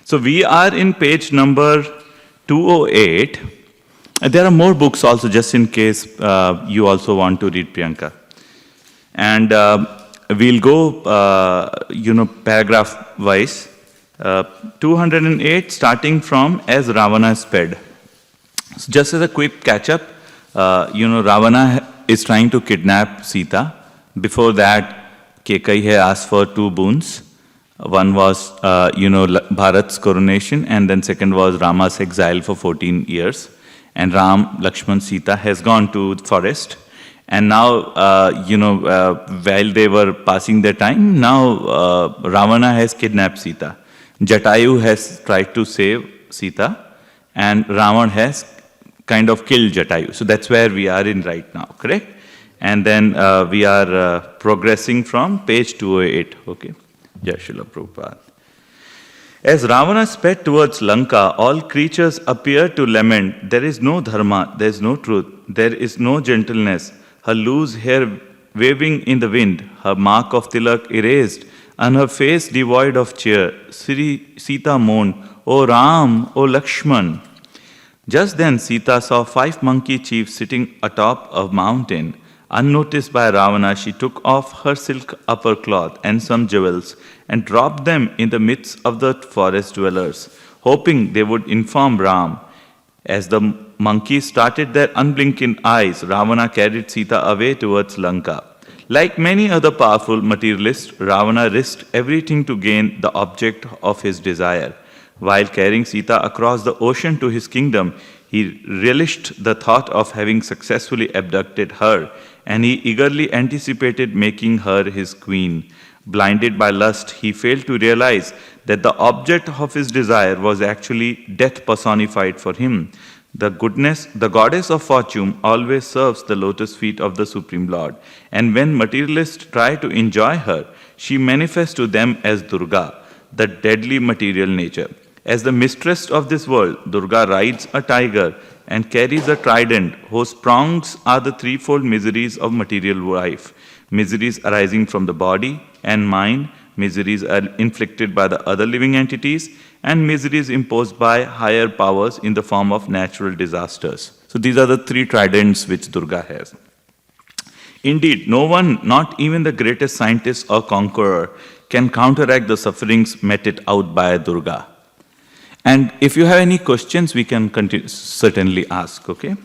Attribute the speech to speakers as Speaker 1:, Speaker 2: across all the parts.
Speaker 1: So we are in page number 208. There are more books also, just in case you also want to read, Priyanka. And we'll go, paragraph wise. 208, starting from As Ravana Sped. So just as a quick catch-up, Ravana is trying to kidnap Sita. Before that, Kekai had asked for two boons. One was, Bharat's coronation, and then second was Rama's exile for 14 years. And Ram, Lakshman, Sita has gone to the forest. And now, while they were passing their time, now Ravana has kidnapped Sita. Jatayu has tried to save Sita, and Ravan has kind of killed Jatayu. So that's where we are in right now, correct? And then we are progressing from page 208, okay? Jai Srila Prabhupada. As Ravana sped towards Lanka, all creatures appeared to lament, there is no dharma, there is no truth, there is no gentleness. Her loose hair waving in the wind, her mark of tilak erased, and her face devoid of cheer. Sita moaned, O Ram, O Lakshman. Just then Sita saw 5 monkey chiefs sitting atop a mountain. Unnoticed by Ravana, she took off her silk upper cloth and some jewels and dropped them in the midst of the forest dwellers, hoping they would inform Ram. As the monkeys started their unblinking eyes, Ravana carried Sita away towards Lanka. Like many other powerful materialists, Ravana risked everything to gain the object of his desire. While carrying Sita across the ocean to his kingdom, he relished the thought of having successfully abducted her, and he eagerly anticipated making her his queen. Blinded by lust, he failed to realize that the object of his desire was actually death personified for him. The goddess of fortune, always serves the lotus feet of the Supreme Lord. And when materialists try to enjoy her, she manifests to them as Durga, the deadly material nature. As the mistress of this world, Durga rides a tiger and carries a trident whose prongs are the threefold miseries of material life. Miseries arising from the body and mind, miseries are inflicted by the other living entities, and miseries imposed by higher powers in the form of natural disasters. So these are the 3 tridents which Durga has. Indeed, no one, not even the greatest scientist or conqueror, can counteract the sufferings meted out by Durga. And if you have any questions, we can certainly ask, okay?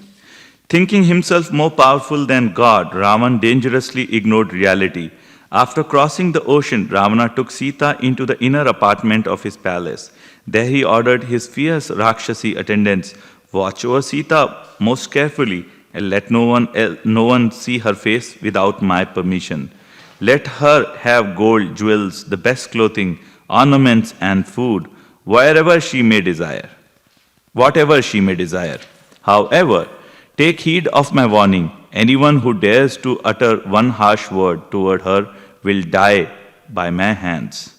Speaker 1: Thinking himself more powerful than God, Ravan dangerously ignored reality. After crossing the ocean, Ravana took Sita into the inner apartment of his palace. There he ordered his fierce Rakshasi attendants, watch over Sita most carefully and let no one see her face without my permission. Let her have gold, jewels, the best clothing, ornaments and food, whatever she may desire. However, take heed of my warning. Anyone who dares to utter one harsh word toward her will die by my hands.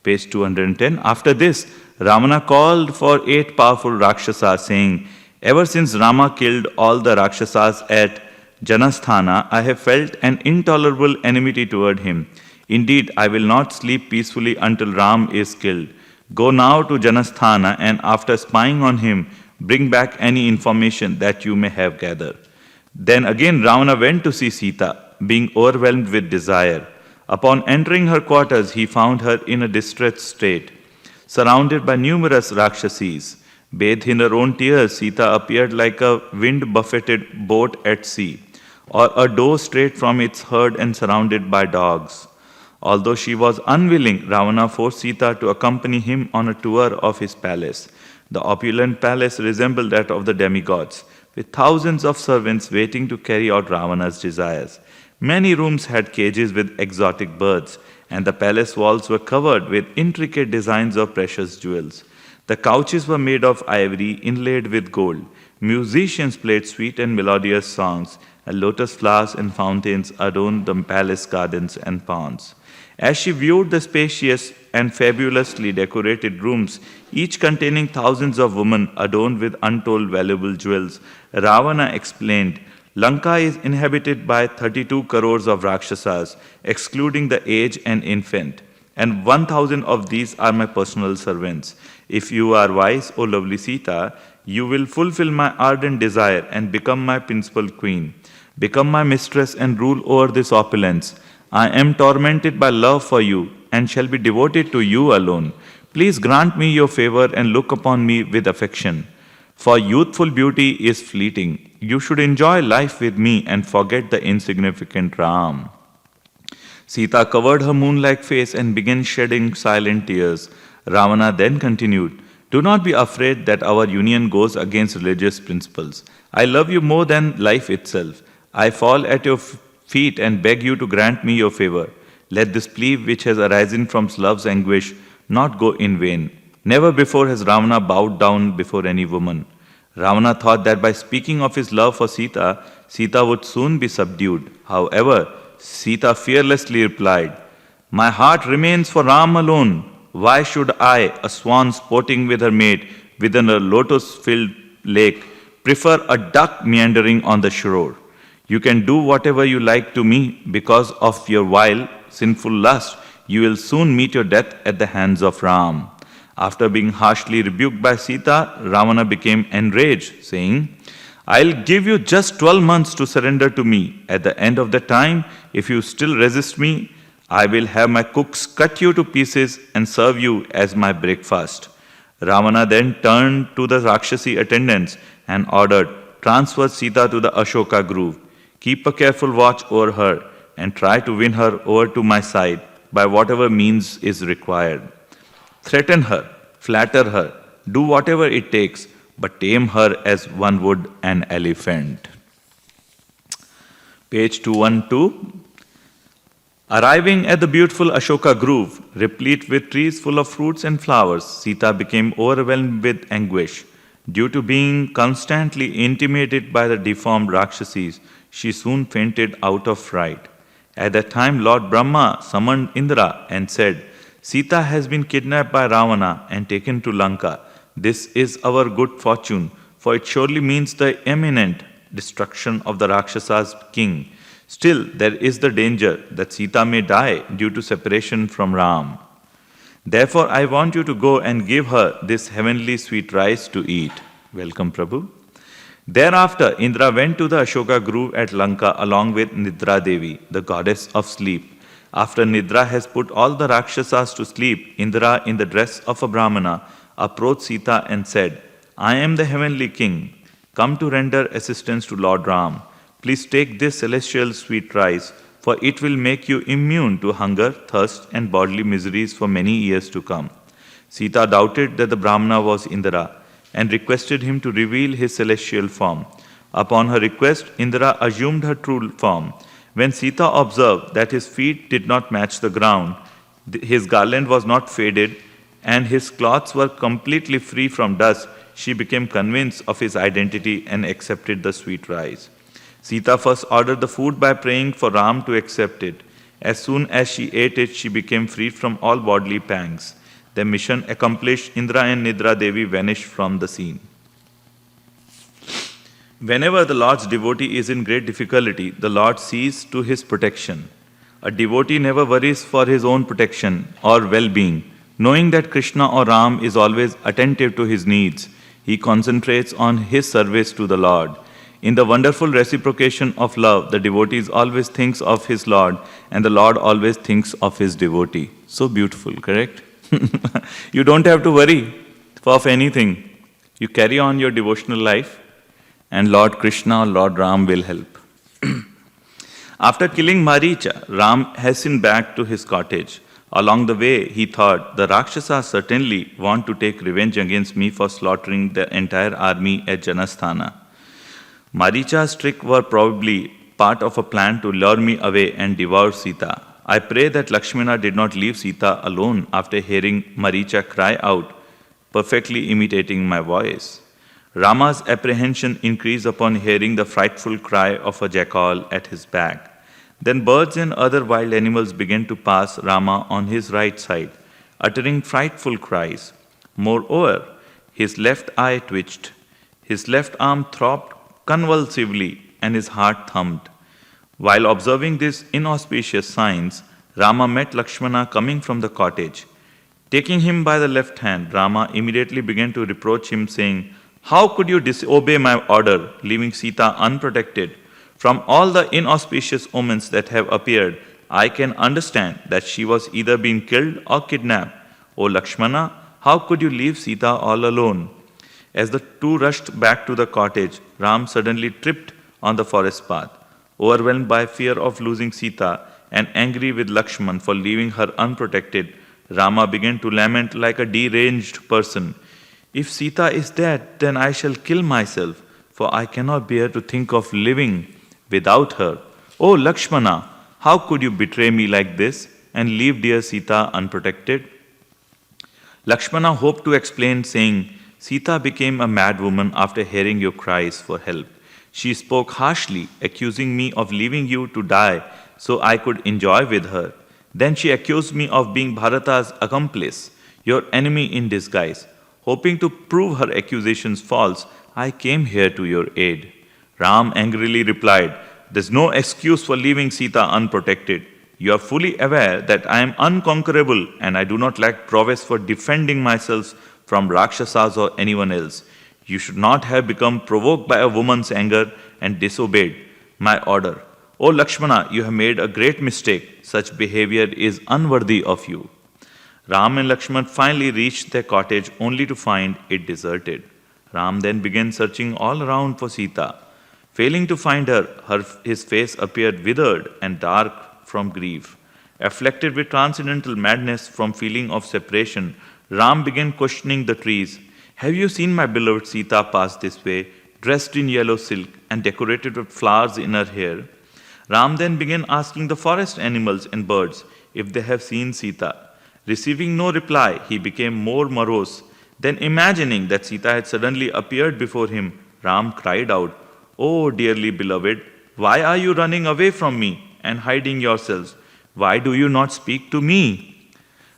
Speaker 1: Page 210. After this, Ravana called for 8 powerful Rakshasas, saying, ever since Rama killed all the Rakshasas at Janasthana, I have felt an intolerable enmity toward him. Indeed, I will not sleep peacefully until Ram is killed. Go now to Janasthana, and after spying on him, bring back any information that you may have gathered. Then again Ravana went to see Sita, being overwhelmed with desire. Upon entering her quarters, he found her in a distressed state. Surrounded by numerous Rakshasis, bathed in her own tears, Sita appeared like a wind-buffeted boat at sea, or a doe strayed from its herd and surrounded by dogs. Although she was unwilling, Ravana forced Sita to accompany him on a tour of his palace. The opulent palace resembled that of the demigods, with thousands of servants waiting to carry out Ravana's desires. Many rooms had cages with exotic birds, and the palace walls were covered with intricate designs of precious jewels. The couches were made of ivory inlaid with gold. Musicians played sweet and melodious songs, and lotus flowers and fountains adorned the palace gardens and ponds. As she viewed the spacious and fabulously decorated rooms, each containing thousands of women adorned with untold valuable jewels, Ravana explained, Lanka is inhabited by 32 crores of Rakshasas, excluding the aged and infant. and 1,000 of these are my personal servants. If you are wise, O lovely Sita, you will fulfill my ardent desire and become my principal queen. Become my mistress and rule over this opulence. I am tormented by love for you and shall be devoted to you alone. Please grant me your favor and look upon me with affection. For youthful beauty is fleeting. You should enjoy life with me and forget the insignificant Ram. Sita covered her moon-like face and began shedding silent tears. Ravana then continued, "Do not be afraid that our union goes against religious principles. I love you more than life itself. I fall at your feet and beg you to grant me your favor. Let this plea which has arisen from love's anguish not go in vain." Never before has Ravana bowed down before any woman. Ravana thought that by speaking of his love for Sita, Sita would soon be subdued. However, Sita fearlessly replied, "My heart remains for Ram alone. Why should I, a swan sporting with her mate within a lotus-filled lake, prefer a duck meandering on the shore? You can do whatever you like to me because of your vile, sinful lust. You will soon meet your death at the hands of Ram." After being harshly rebuked by Sita, Ravana became enraged, saying, "I'll give you just 12 months to surrender to me. At the end of the time, if you still resist me, I will have my cooks cut you to pieces and serve you as my breakfast." Ravana then turned to the Rakshasi attendants and ordered, "Transfer Sita to the Ashoka grove. Keep a careful watch over her and try to win her over to my side by whatever means is required. Threaten her, flatter her, do whatever it takes, but tame her as one would an elephant." Page 212. Arriving at the beautiful Ashoka grove, replete with trees full of fruits and flowers, Sita became overwhelmed with anguish. Due to being constantly intimidated by the deformed Rakshasis, she soon fainted out of fright. At that time, Lord Brahma summoned Indra and said, "Sita has been kidnapped by Ravana and taken to Lanka. This is our good fortune, for it surely means the imminent destruction of the Rakshasa's king. Still, there is the danger that Sita may die due to separation from Ram. Therefore, I want you to go and give her this heavenly sweet rice to eat." Welcome, Prabhu. Thereafter, Indra went to the Ashoka grove at Lanka along with Nidra Devi, the goddess of sleep. After Nidra has put all the Rakshasas to sleep, Indra, in the dress of a Brahmana, approached Sita and said, "I am the heavenly king, come to render assistance to Lord Ram. Please take this celestial sweet rice, for it will make you immune to hunger, thirst, and bodily miseries for many years to come." Sita doubted that the Brahmana was Indra and requested him to reveal his celestial form. Upon her request, Indra assumed her true form. When Sita observed that his feet did not match the ground, his garland was not faded, and his clothes were completely free from dust, she became convinced of his identity and accepted the sweet rice. Sita first ordered the food by praying for Ram to accept it. As soon as she ate it, she became free from all bodily pangs. Their mission accomplished, Indra and Nidra Devi vanished from the scene. Whenever the Lord's devotee is in great difficulty, the Lord sees to his protection. A devotee never worries for his own protection or well-being. Knowing that Krishna or Ram is always attentive to his needs, he concentrates on his service to the Lord. In the wonderful reciprocation of love, the devotee always thinks of his Lord, and the Lord always thinks of his devotee. So beautiful, correct? You don't have to worry of anything. You carry on your devotional life, and Lord Krishna or Lord Ram will help. After killing Maricha, Ram hastened back to his cottage. Along the way, he thought, the Rakshasas certainly want to take revenge against me for slaughtering the entire army at Janasthana. Maricha's tricks were probably part of a plan to lure me away and devour Sita. I pray that Lakshmana did not leave Sita alone after hearing Maricha cry out, perfectly imitating my voice. Rama's apprehension increased upon hearing the frightful cry of a jackal at his back. Then birds and other wild animals began to pass Rama on his right side, uttering frightful cries. Moreover, his left eye twitched, his left arm throbbed convulsively, and his heart thumped. While observing these inauspicious signs, Rama met Lakshmana coming from the cottage. Taking him by the left hand, Rama immediately began to reproach him, saying, "How could you disobey my order, leaving Sita unprotected? From all the inauspicious omens that have appeared, I can understand that she was either being killed or kidnapped. O Lakshmana, how could you leave Sita all alone?" As the two rushed back to the cottage, Ram suddenly tripped on the forest path. Overwhelmed by fear of losing Sita and angry with Lakshman for leaving her unprotected, Rama began to lament like a deranged person. "If Sita is dead, then I shall kill myself, for I cannot bear to think of living without her. O Lakshmana, how could you betray me like this and leave dear Sita unprotected?" Lakshmana hoped to explain, saying, "Sita became a mad woman after hearing your cries for help. She spoke harshly, accusing me of leaving you to die so I could enjoy with her. Then she accused me of being Bharata's accomplice, your enemy in disguise. Hoping to prove her accusations false, I came here to your aid." Ram angrily replied, "There's no excuse for leaving Sita unprotected. You are fully aware that I am unconquerable and I do not lack prowess for defending myself from Rakshasas or anyone else. You should not have become provoked by a woman's anger and disobeyed my order. O Lakshmana, you have made a great mistake. Such behavior is unworthy of you." Ram and Lakshman finally reached their cottage only to find it deserted. Ram then began searching all around for Sita. Failing to find her, his face appeared withered and dark from grief. Afflicted with transcendental madness from feeling of separation, Ram began questioning the trees. "Have you seen my beloved Sita pass this way, dressed in yellow silk and decorated with flowers in her hair?" Ram then began asking the forest animals and birds if they have seen Sita. Receiving no reply, he became more morose. Then, imagining that Sita had suddenly appeared before him, Ram cried out, "Oh, dearly beloved, why are you running away from me and hiding yourselves? Why do you not speak to me?"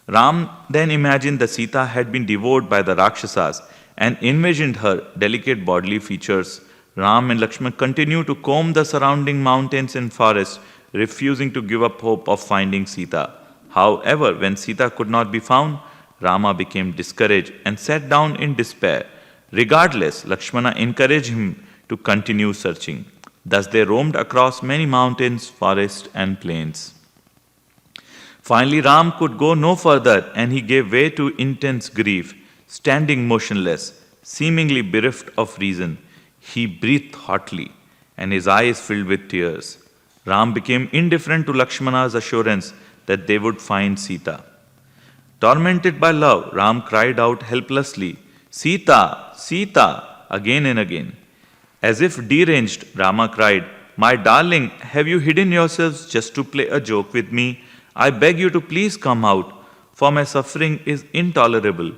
Speaker 1: Ram then imagined that Sita had been devoured by the Rakshasas and envisioned her delicate bodily features. Ram and Lakshman continued to comb the surrounding mountains and forests, refusing to give up hope of finding Sita. However, when Sita could not be found, Rama became discouraged and sat down in despair. Regardless, Lakshmana encouraged him to continue searching. Thus they roamed across many mountains, forests, and plains. Finally, Ram could go no further and he gave way to intense grief. Standing motionless, seemingly bereft of reason, he breathed hotly and his eyes filled with tears. Ram became indifferent to Lakshmana's assurance that they would find Sita. Tormented by love, Ram cried out helplessly, "Sita, Sita," again and again. As if deranged, Rama cried, "My darling, have you hidden yourselves just to play a joke with me? I beg you to please come out, for my suffering is intolerable."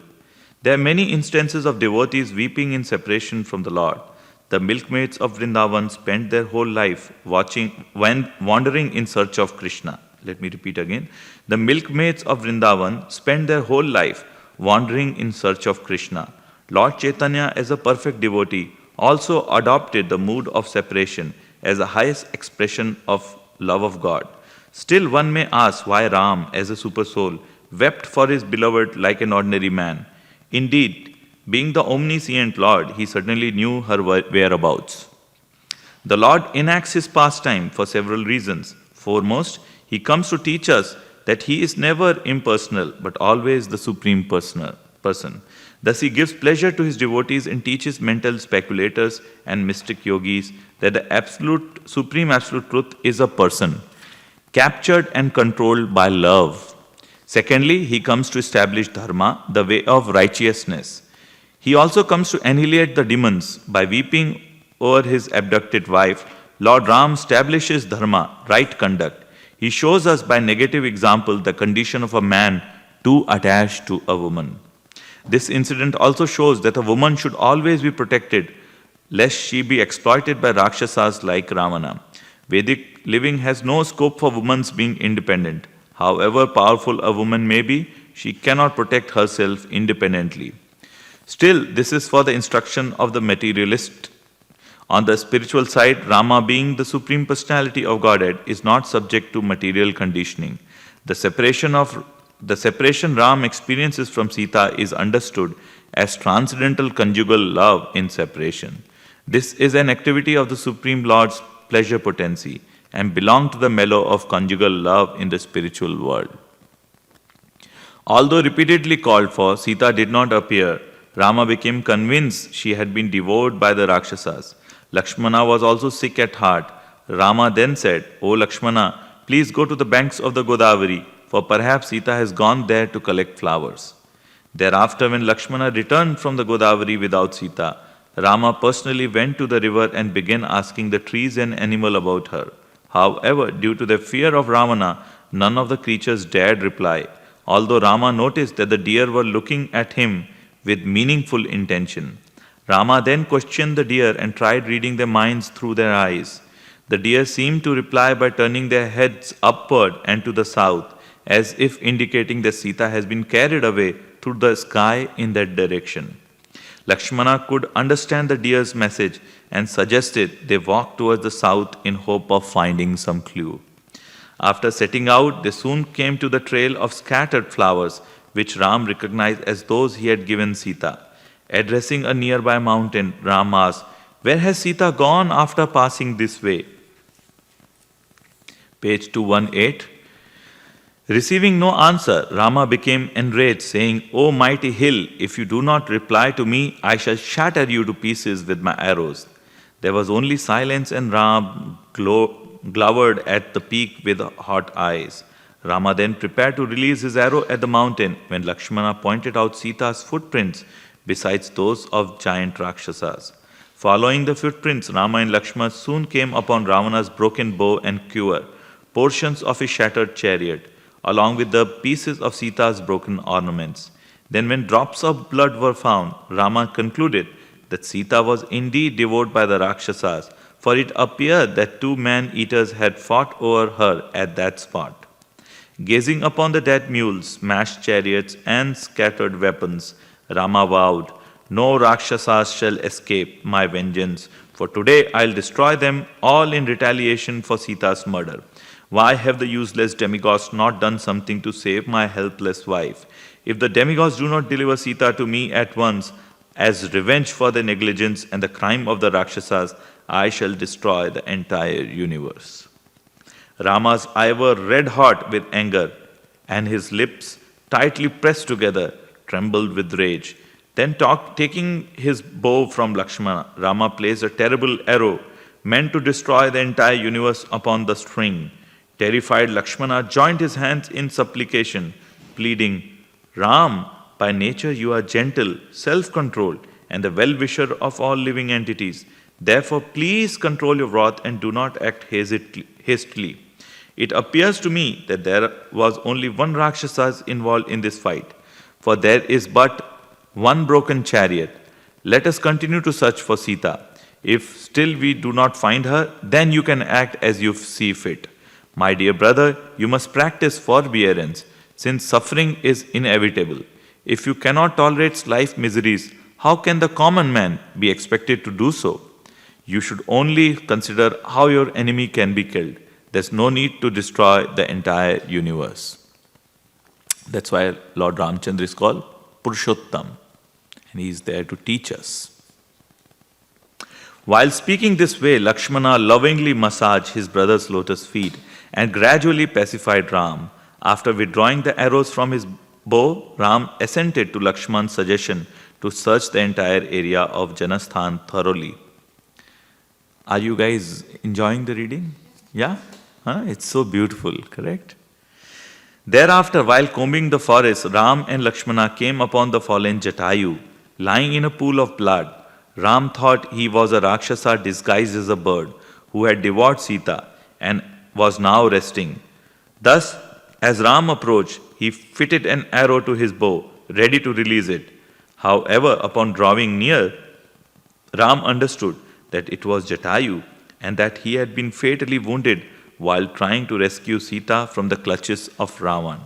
Speaker 1: There are many instances of devotees weeping in separation from the Lord. The milkmaids of Vrindavan spent their whole life wandering in search of Krishna. Let me repeat again. The milkmaids of Vrindavan spent their whole life wandering in search of Krishna. Lord Chaitanya, as a perfect devotee, also adopted the mood of separation as the highest expression of love of God. Still, one may ask why Ram, as a super soul, wept for his beloved like an ordinary man. Indeed, being the omniscient Lord, he certainly knew her whereabouts. The Lord enacts his pastime for several reasons. Foremost, he comes to teach us that he is never impersonal, but always the supreme person. Thus, he gives pleasure to his devotees and teaches mental speculators and mystic yogis that the supreme absolute truth is a person, captured and controlled by love. Secondly, he comes to establish dharma, the way of righteousness. He also comes to annihilate the demons. By weeping over his abducted wife, Lord Ram establishes dharma, right conduct. He shows us by negative example the condition of a man too attached to a woman. This incident also shows that a woman should always be protected, lest she be exploited by Rakshasas like Ravana. Vedic living has no scope for women's being independent. However powerful a woman may be, she cannot protect herself independently. Still, this is for the instruction of the materialist. On the spiritual side, Rama, being the supreme personality of Godhead, is not subject to material conditioning. The separation Ram experiences from Sita is understood as transcendental conjugal love in separation. This is an activity of the Supreme Lord's pleasure potency and belongs to the mellow of conjugal love in the spiritual world. Although repeatedly called for, Sita did not appear. Rama became convinced she had been devoured by the Rakshasas. Lakshmana was also sick at heart. Rama then said, "O Lakshmana, please go to the banks of the Godavari, for perhaps Sita has gone there to collect flowers." Thereafter, when Lakshmana returned from the Godavari without Sita, Rama personally went to the river and began asking the trees and animal about her. However, due to the fear of Ravana, none of the creatures dared reply, although Rama noticed that the deer were looking at him with meaningful intention. Rama then questioned the deer and tried reading their minds through their eyes. The deer seemed to reply by turning their heads upward and to the south, as if indicating that Sita has been carried away through the sky in that direction. Lakshmana could understand the deer's message and suggested they walk towards the south in hope of finding some clue. After setting out, they soon came to the trail of scattered flowers, which Ram recognized as those he had given Sita. Addressing a nearby mountain, Ram asked, "Where has Sita gone after passing this way?" Page 218. Receiving no answer, Rama became enraged, saying, "O mighty hill, if you do not reply to me, I shall shatter you to pieces with my arrows." There was only silence, and Ram glowered at the peak with hot eyes. Rama then prepared to release his arrow at the mountain when Lakshmana pointed out Sita's footprints besides those of giant Rakshasas. Following the footprints, Rama and Lakshmana soon came upon Ravana's broken bow and quiver, portions of his shattered chariot, along with the pieces of Sita's broken ornaments. Then when drops of blood were found, Rama concluded that Sita was indeed devoured by the Rakshasas, for it appeared that two man-eaters had fought over her at that spot. Gazing upon the dead mules, smashed chariots, and scattered weapons, Rama vowed, "No Rakshasas shall escape my vengeance, for today I'll destroy them all in retaliation for Sita's murder. Why have the useless demigods not done something to save my helpless wife? If the demigods do not deliver Sita to me at once, as revenge for the negligence and the crime of the Rakshasas, I shall destroy the entire universe." Rama's eyes were red hot with anger, and his lips, tightly pressed together, trembled with rage. Then, taking his bow from Lakshmana, Rama placed a terrible arrow meant to destroy the entire universe upon the string. Terrified, Lakshmana joined his hands in supplication, pleading, "Ram, by nature you are gentle, self-controlled, and the well-wisher of all living entities. Therefore, please control your wrath and do not act hastily. It appears to me that there was only one Rakshasa involved in this fight, for there is but one broken chariot. Let us continue to search for Sita. If still we do not find her, then you can act as you see fit. My dear brother, you must practice forbearance, since suffering is inevitable. If you cannot tolerate life miseries, how can the common man be expected to do so? You should only consider how your enemy can be killed. There's no need to destroy the entire universe." That's why Lord Ramchandra is called Purushottam, and he is there to teach us. While speaking this way, Lakshmana lovingly massaged his brother's lotus feet and gradually pacified Ram. After withdrawing the arrows from his bow, Ram assented to Lakshmana's suggestion to search the entire area of Janasthan thoroughly. Are you guys enjoying the reading? Yeah? It's so beautiful, correct? Thereafter, while combing the forest, Ram and Lakshmana came upon the fallen Jatayu, lying in a pool of blood. Ram thought he was a Rakshasa disguised as a bird who had devoured Sita and was now resting. Thus, as Ram approached, he fitted an arrow to his bow, ready to release it. However, upon drawing near, Ram understood that it was Jatayu and that he had been fatally wounded while trying to rescue Sita from the clutches of Ravan.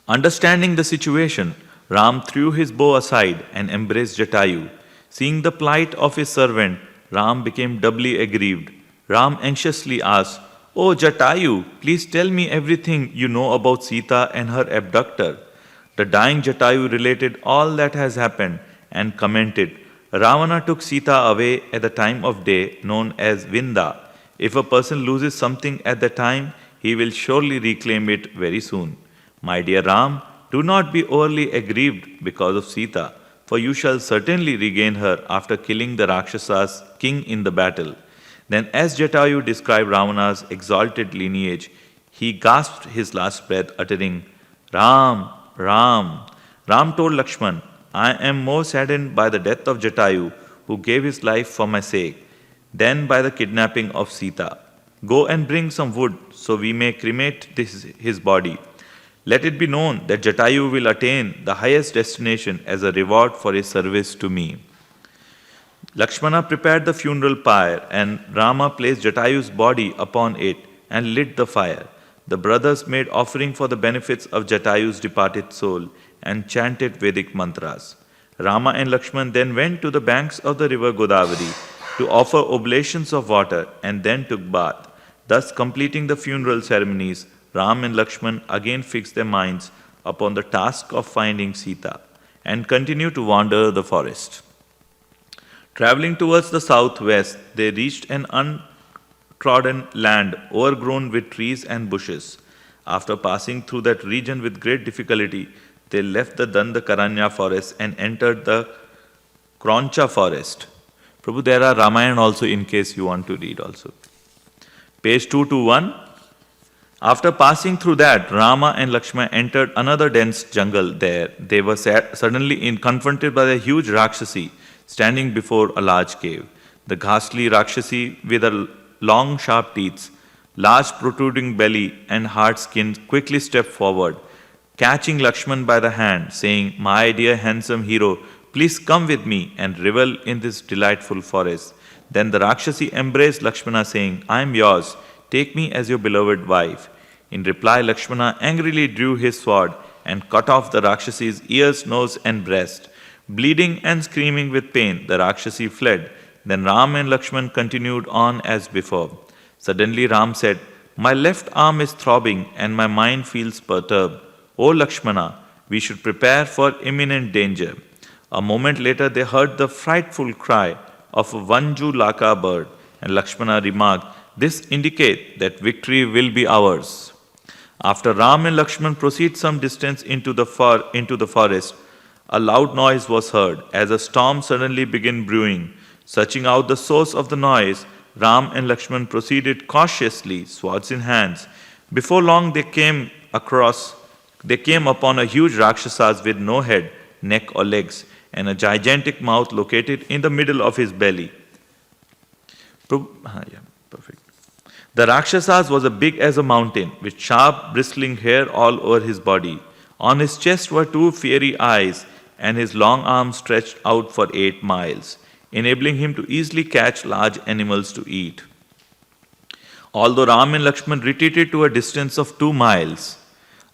Speaker 1: Understanding the situation, Ram threw his bow aside and embraced Jatayu. Seeing the plight of his servant, Ram became doubly aggrieved. Ram anxiously asked, "Oh Jatayu, please tell me everything you know about Sita and her abductor." The dying Jatayu related all that has happened and commented, "Ravana took Sita away at the time of day known as Vinda. If a person loses something at the time, he will surely reclaim it very soon. My dear Ram, do not be overly aggrieved because of Sita, for you shall certainly regain her after killing the Rakshasas king in the battle." Then, as Jatayu described Ravana's exalted lineage, he gasped his last breath, uttering, "Ram, Ram." Ram told Lakshman, "I am more saddened by the death of Jatayu, who gave his life for my sake, than by the kidnapping of Sita. Go and bring some wood so we may cremate his body. Let it be known that Jatayu will attain the highest destination as a reward for his service to me." Lakshmana prepared the funeral pyre, and Rama placed Jatayu's body upon it and lit the fire. The brothers made offering for the benefits of Jatayu's departed soul and chanted Vedic mantras. Rama and Lakshman then went to the banks of the river Godavari to offer oblations of water and then took bath. Thus completing the funeral ceremonies, Ram and Lakshman again fixed their minds upon the task of finding Sita and continued to wander the forest. Traveling towards the southwest, they reached an untrodden land overgrown with trees and bushes. After passing through that region with great difficulty, they left the Dandakaranya forest and entered the Kroncha forest. Prabhu, there are Ramayana also in case you want to read also. Page 221. After passing through that, Rama and Lakshmana entered another dense jungle there. They were suddenly confronted by a huge Rakshasi standing before a large cave. The ghastly Rakshasi with a long sharp teeth, large protruding belly and hard skin quickly stepped forward, catching Lakshman by the hand, saying, "My dear handsome hero, please come with me and revel in this delightful forest." Then the Rakshasi embraced Lakshmana, saying, "I am yours, take me as your beloved wife." In reply, Lakshmana angrily drew his sword and cut off the Rakshasi's ears, nose and breast. Bleeding and screaming with pain, the Rakshasi fled. Then Ram and Lakshman continued on as before. Suddenly Ram said, "My left arm is throbbing and my mind feels perturbed. O Lakshmana, we should prepare for imminent danger." A moment later they heard the frightful cry of a Vanju Laka bird, and Lakshmana remarked, "This indicates that victory will be ours." After Ram and Lakshman proceed some distance into the forest, a loud noise was heard as a storm suddenly began brewing. Searching out the source of the noise, Ram and Lakshman proceeded cautiously, swords in hands. Before long they came upon a huge Rakshasa with no head, neck or legs, and a gigantic mouth located in the middle of his belly. Perfect. The Rakshasa was as big as a mountain, with sharp, bristling hair all over his body. On his chest were two fiery eyes, and his long arms stretched out for 8 miles, enabling him to easily catch large animals to eat. Although Ram and Lakshman retreated to a distance of 2 miles,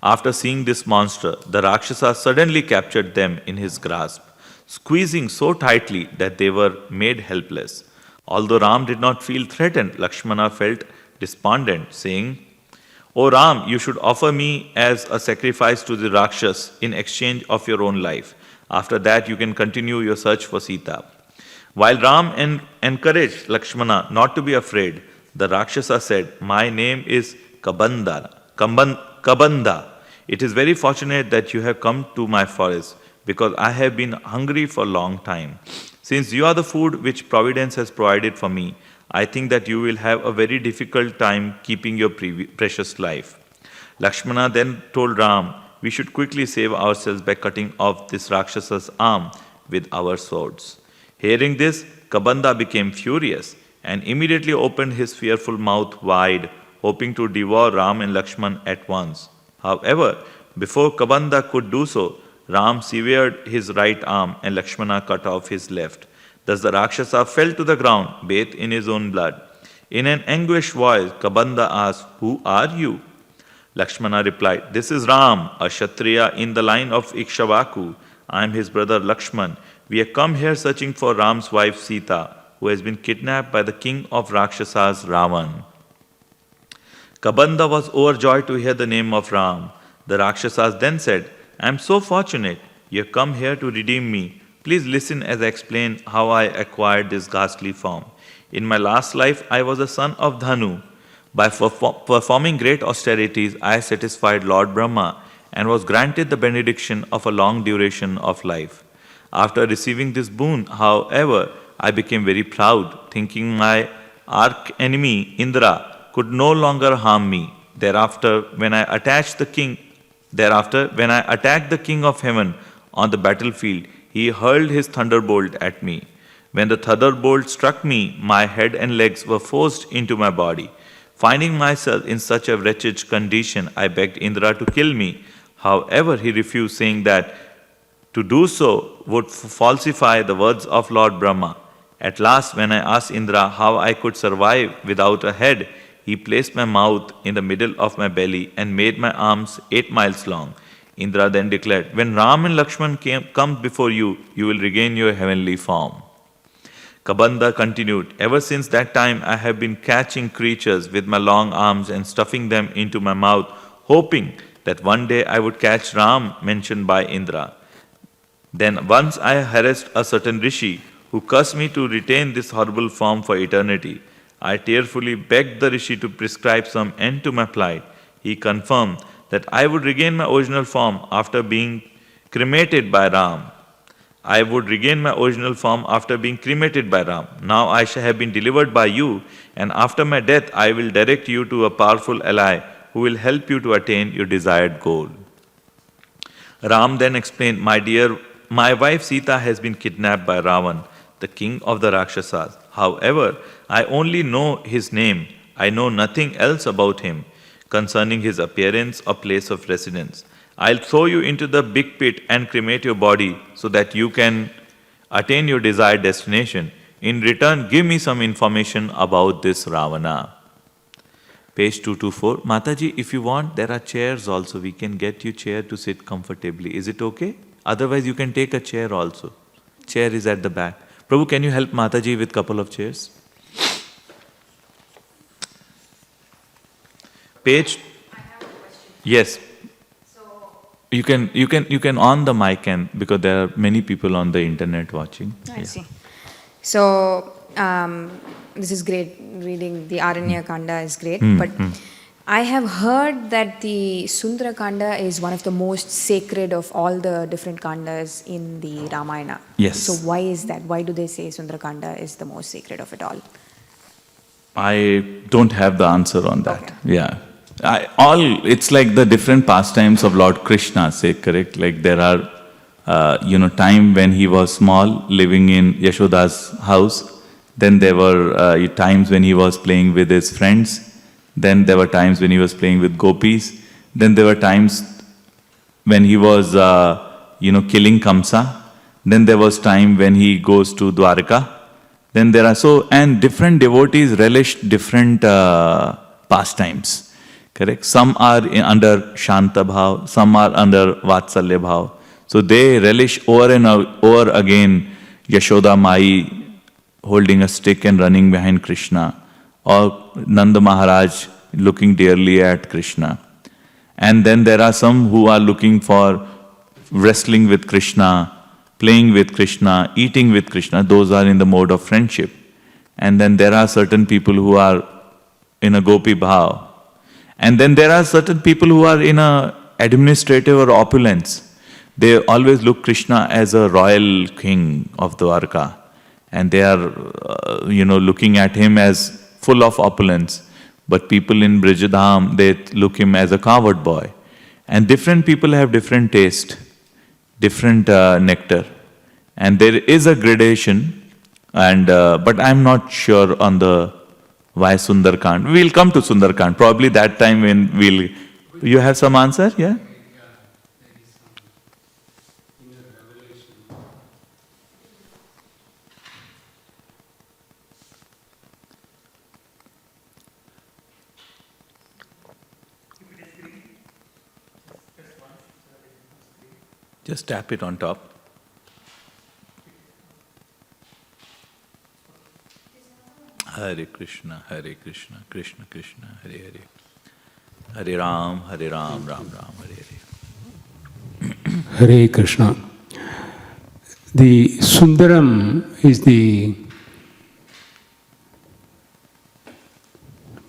Speaker 1: after seeing this monster, the Rakshasa suddenly captured them in his grasp, squeezing so tightly that they were made helpless. Although Ram did not feel threatened, Lakshmana felt despondent, saying, "O Ram, you should offer me as a sacrifice to the Rakshas in exchange of your own life. After that, you can continue your search for Sita." While Ram encouraged Lakshmana not to be afraid, the Rakshasa said, "My name is Kabanda. It is very fortunate that you have come to my forest, because I have been hungry for a long time. Since you are the food which Providence has provided for me, I think that you will have a very difficult time keeping your precious life." Lakshmana then told Ram, "We should quickly save ourselves by cutting off this Rakshasa's arm with our swords." Hearing this, Kabanda became furious and immediately opened his fearful mouth wide, hoping to devour Ram and Lakshman at once. However, before Kabanda could do so, Ram severed his right arm and Lakshmana cut off his left. Thus the Rakshasa fell to the ground, bathed in his own blood. In an anguished voice, Kabanda asked, "Who are you?" Lakshmana replied, "This is Ram, a Kshatriya in the line of Ikshvaku. I am his brother Lakshman. We have come here searching for Ram's wife Sita, who has been kidnapped by the king of Rakshasas, Ravan." Kabanda was overjoyed to hear the name of Ram. The Rakshasas then said, I am so fortunate. You have come here to redeem me. Please listen as I explain how I acquired this ghastly form. In my last life, I was a son of Dhanu. By performing great austerities, I satisfied Lord Brahma and was granted the benediction of a long duration of life. After receiving this boon, however, I became very proud, thinking my arch enemy Indra could no longer harm me. Thereafter, when I attacked the king of heaven on the battlefield, he hurled his thunderbolt at me. When the thunderbolt struck me, my head and legs were forced into my body. Finding myself in such a wretched condition, I begged Indra to kill me. However, he refused, saying that to do so would falsify the words of Lord Brahma. At last, when I asked Indra how I could survive without a head, he placed my mouth in the middle of my belly and made my arms 8 miles long. Indra then declared, when Ram and Lakshman come before you, you will regain your heavenly form. Kabanda continued, ever since that time I have been catching creatures with my long arms and stuffing them into my mouth, hoping that one day I would catch Ram mentioned by Indra. Then once I harassed a certain rishi who cursed me to retain this horrible form for eternity. I tearfully begged the rishi to prescribe some end to my plight. He confirmed that I would regain my original form after being cremated by Ram. I would regain my original form after being cremated by Ram. Now I shall have been delivered by you, and after my death I will direct you to a powerful ally who will help you to attain your desired goal. Ram then explained, my wife Sita has been kidnapped by Ravan, the king of the Rakshasas. However, I only know his name. I know nothing else about him concerning his appearance or place of residence. I'll throw you into the big pit and cremate your body so that you can attain your desired destination. In return, give me some information about this Ravana. Page 224. Mataji, if you want, there are chairs also. We can get you chair to sit comfortably. Is it okay? Otherwise, you can take a chair also. Chair is at the back. Prabhu, can you help Mataji with couple of chairs? Page.
Speaker 2: I have a question.
Speaker 1: Yes.
Speaker 2: So
Speaker 1: You can on the mic, and because there are many people on the internet watching.
Speaker 2: I see. So this is great. Reading the Aranya Kanda is great, but I have heard that the Sundara Kanda is one of the most sacred of all the different kandas in the Ramayana.
Speaker 1: Yes.
Speaker 2: So why is that? Why do they say Sundara Kanda is the most sacred of it all?
Speaker 1: I don't have the answer on that.
Speaker 2: Okay.
Speaker 1: Yeah. It's like the different pastimes of Lord Krishna, say, correct? Like there are, time when he was small, living in Yashoda's house. Then there were times when he was playing with his friends. Then there were times when he was playing with gopis. Then there were times when he was, killing Kamsa. Then there was time when he goes to Dwarka. Then there are and different devotees relish different pastimes. Correct? Some are under Shanta Bhav, some are under Vatsalya Bhav. So they relish over and over again Yashoda Mai holding a stick and running behind Krishna, or Nanda Maharaj looking dearly at Krishna. And then there are some who are looking for wrestling with Krishna, playing with Krishna, eating with Krishna. Those are in the mode of friendship. And then there are certain people who are in a gopi bhav. And then there are certain people who are in a administrative or opulence. They always look Krishna as a royal king of Dwarka. And they are, looking at him as full of opulence. But people in Brijadham, they look him as a coward boy. And different people have different taste, different nectar. And there is a gradation, but I'm not sure on the why Sundarkand. We'll come to Sundarkand. Probably that time when you have some answer, yeah? Just tap it on top. Hare Krishna, Krishna Krishna, Hare Hare. Hare Ram, Ram Ram, Hare Hare.
Speaker 3: Hare Krishna. The Sundaram is the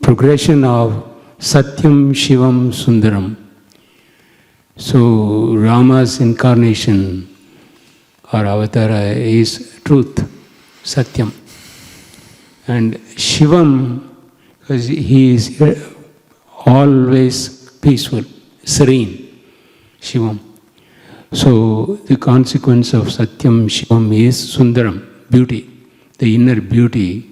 Speaker 3: progression of Satyam, Shivam, Sundaram. So Rama's incarnation or avatara is truth, Satyam. And Shivam, because he is always peaceful, serene, Shivam. So the consequence of Satyam, Shivam is Sundaram, beauty. The inner beauty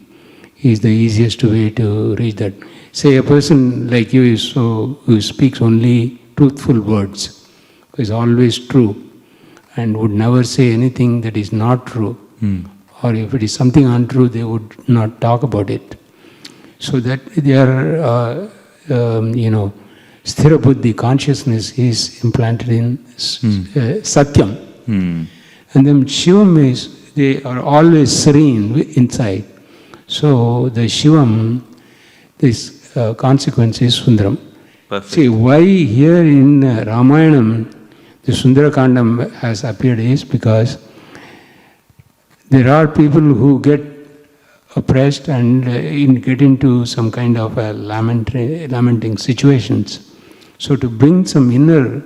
Speaker 3: is the easiest way to reach that. Say a person like you is who speaks only truthful words, is always true, and would never say anything that is not true. Or if it is something untrue, they would not talk about it. So that their, Sthira Buddhi consciousness is implanted in Satyam. And then Shivam is, they are always serene inside. So the Shivam, this consequence is Sundaram.
Speaker 1: Perfect.
Speaker 3: See, why here in Ramayana the Sundarakandam has appeared is because there are people who get oppressed and get into some kind of lamenting situations. So to bring some inner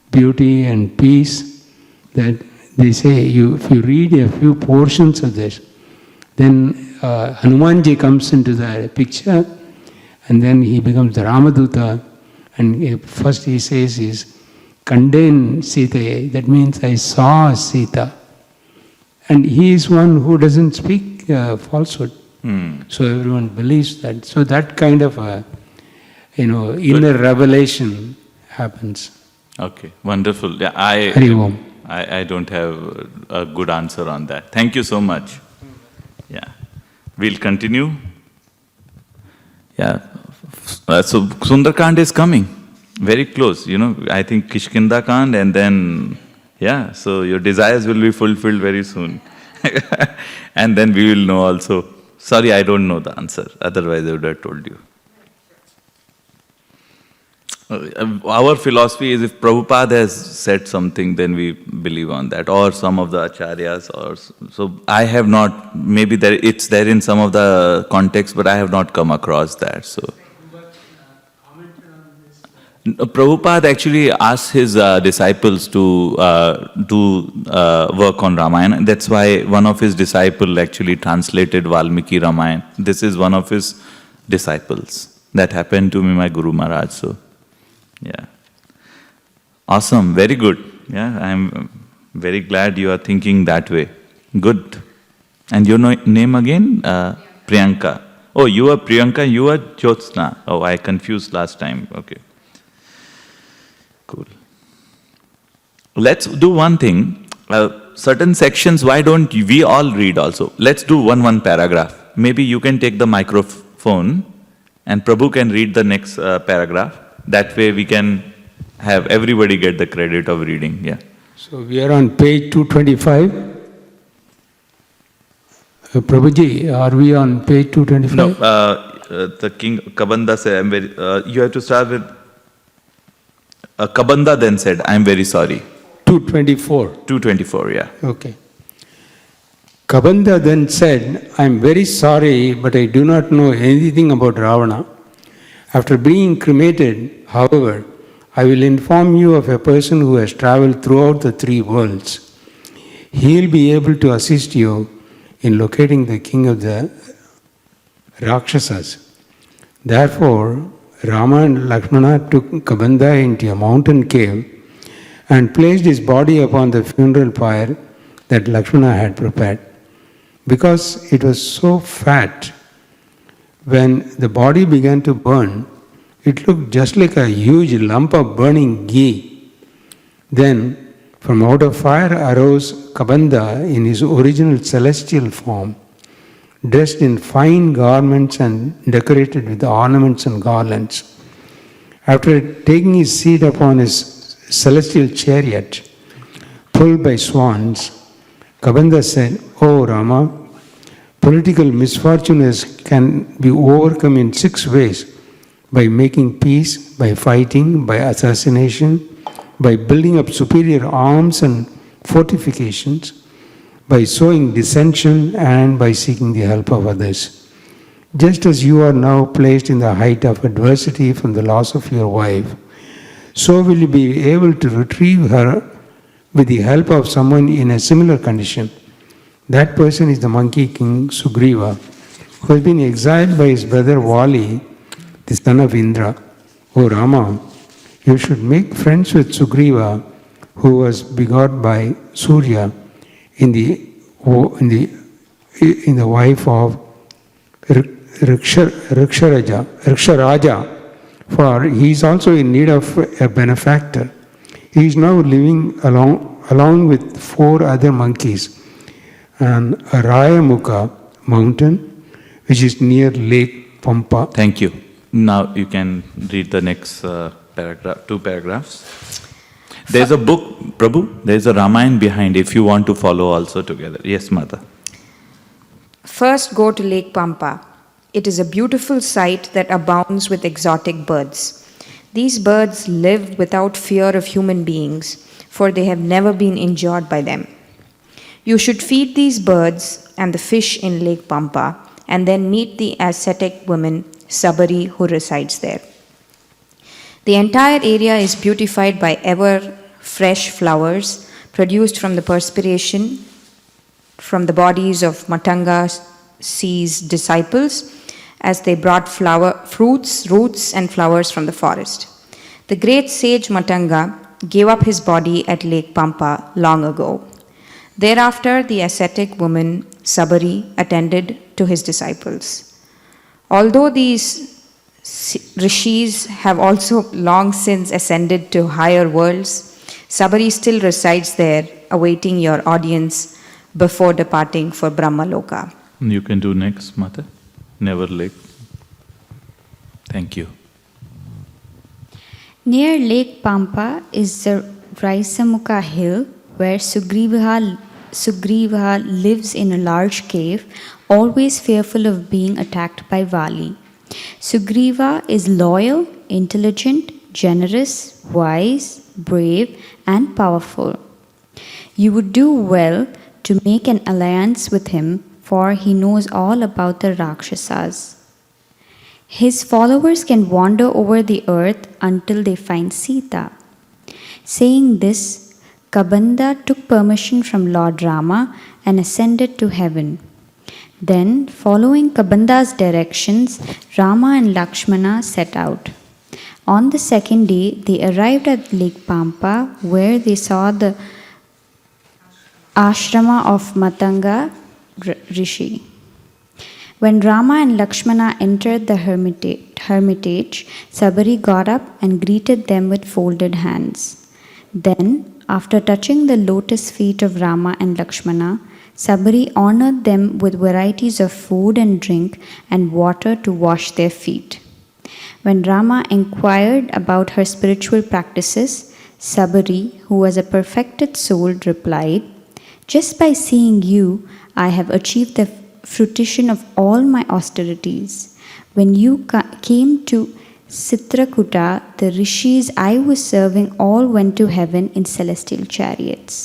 Speaker 3: beauty and peace, that they say, if you read a few portions of this, then Hanumanji comes into the picture, and then he becomes the Ramaduta, and first he says is, Kanden Sita, that means I saw Sita. And he is one who doesn't speak falsehood. So everyone believes that. So that kind of inner revelation happens.
Speaker 1: Okay, wonderful. Yeah, I don't have a good answer on that. Thank you so much. Yeah, we'll continue. Yeah, so Sundarkand is coming, very close. I think Kishkinda Kand, and then so your desires will be fulfilled very soon. And then we will know also. Sorry, I don't know the answer. Otherwise, I would have told you. Our philosophy is if Prabhupada has said something, then we believe on that, or some of the acharyas. So I have not, maybe it's there in some of the context, but I have not come across that. So Prabhupada actually asked his disciples to do work on Ramayana. That's why one of his disciples actually translated Valmiki Ramayana. This is one of his disciples. That happened to me, my Guru Maharaj. So, yeah. Awesome, very good. Yeah, I'm very glad you are thinking that way. Good. And your name again? Priyanka. Oh, you are Priyanka, you are Jyotsna. Oh, I confused last time. Okay. Cool. Let's do one thing. Certain sections, why don't we all read also? Let's do one paragraph. Maybe you can take the microphone and Prabhu can read the next paragraph. That way we can have everybody get the credit of reading. Yeah.
Speaker 3: So we are on page 225. Prabhuji, are we on page 225?
Speaker 1: No, the King Kabanda said, you have to start with Kabanda then said, I am very sorry.
Speaker 3: 224.
Speaker 1: 224, yeah.
Speaker 3: Okay. Kabanda then said, I am very sorry, but I do not know anything about Ravana. After being cremated, however, I will inform you of a person who has traveled throughout the three worlds. He will be able to assist you in locating the king of the Rakshasas. Therefore, Rama and Lakshmana took Kabanda into a mountain cave and placed his body upon the funeral pyre that Lakshmana had prepared. Because it was so fat, when the body began to burn, it looked just like a huge lump of burning ghee. Then, from out of fire arose Kabanda in his original celestial form, dressed in fine garments and decorated with ornaments and garlands. After taking his seat upon his celestial chariot, pulled by swans, Kabanda said, O Rama, political misfortunes can be overcome in 6 ways. by making peace, by fighting, by assassination, by building up superior arms and fortifications, by sowing dissension, and by seeking the help of others. Just as you are now placed in the height of adversity from the loss of your wife, so will you be able to retrieve her with the help of someone in a similar condition. That person is the monkey king Sugriva, who has been exiled by his brother Vali, the son of Indra. O Rama, you should make friends with Sugriva, who was begot by Surya in the wife of Riksharaja, for he is also in need of a benefactor. He is now living along with 4 other monkeys on Arayamukha mountain, which is near Lake Pampa.
Speaker 1: Thank you. Now you can read the next paragraph, 2 paragraphs. There's a book, Prabhu, there's a Ramayana behind if you want to follow also together. Yes, Mata.
Speaker 2: First go to Lake Pampa. It is a beautiful sight that abounds with exotic birds. These birds live without fear of human beings, for they have never been injured by them. You should feed these birds and the fish in Lake Pampa, and then meet the ascetic woman Sabari who resides there. The entire area is beautified by ever fresh flowers produced from the perspiration from the bodies of Matanga's disciples as they brought fruits, roots, and flowers from the forest. The great sage Matanga gave up his body at Lake Pampa long ago. Thereafter, the ascetic woman Sabari attended to his disciples. Although these rishis have also long since ascended to higher worlds, Sabari still resides there, awaiting your audience before departing for Brahmaloka.
Speaker 1: You can do next, Mata. Never Lake. Thank you.
Speaker 4: Near Lake Pampa is the Raisamukha hill where Sugriva lives in a large cave, always fearful of being attacked by Vali. Sugriva is loyal, intelligent, generous, wise, brave, and powerful. You would do well to make an alliance with him, for he knows all about the Rakshasas. His followers can wander over the earth until they find Sita. Saying this, Kabanda took permission from Lord Rama and ascended to heaven. Then, following Kabanda's directions, Rama and Lakshmana set out. On the second day, they arrived at Lake Pampa, where they saw the ashrama of Matanga Rishi. When Rama and Lakshmana entered the hermitage, Sabari got up and greeted them with folded hands. Then, after touching the lotus feet of Rama and Lakshmana, Sabari honored them with varieties of food and drink and water to wash their feet. When Rama inquired about her spiritual practices, Sabari, who was a perfected soul, replied, "Just by seeing you, I have achieved the fruition of all my austerities. When you came to Citrakuta, the rishis I was serving all went to heaven in celestial chariots.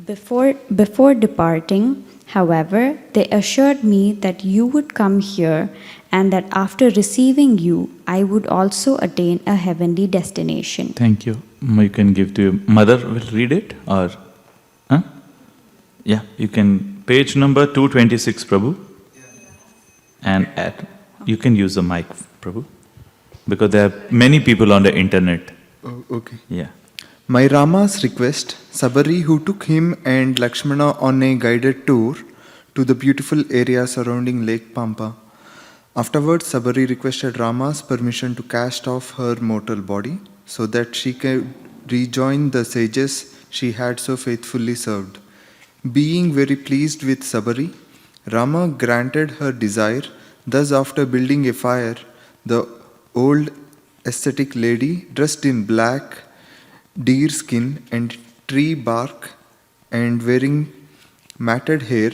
Speaker 4: Before departing, however, they assured me that you would come here and that after receiving you, I would also attain a heavenly destination."
Speaker 1: Thank you. You can give to your mother. Will read it or? Huh? Yeah, you can. Page number 226, Prabhu. And you can use the mic, Prabhu, because there are many people on the internet.
Speaker 5: Oh, okay.
Speaker 1: Yeah.
Speaker 5: By Rama's request, Sabari, who took him and Lakshmana on a guided tour to the beautiful area surrounding Lake Pampa. Afterwards, Sabari requested Rama's permission to cast off her mortal body so that she could rejoin the sages she had so faithfully served. Being very pleased with Sabari, Rama granted her desire. Thus, after building a fire, the old ascetic lady, dressed in black deer skin and tree bark and wearing matted hair,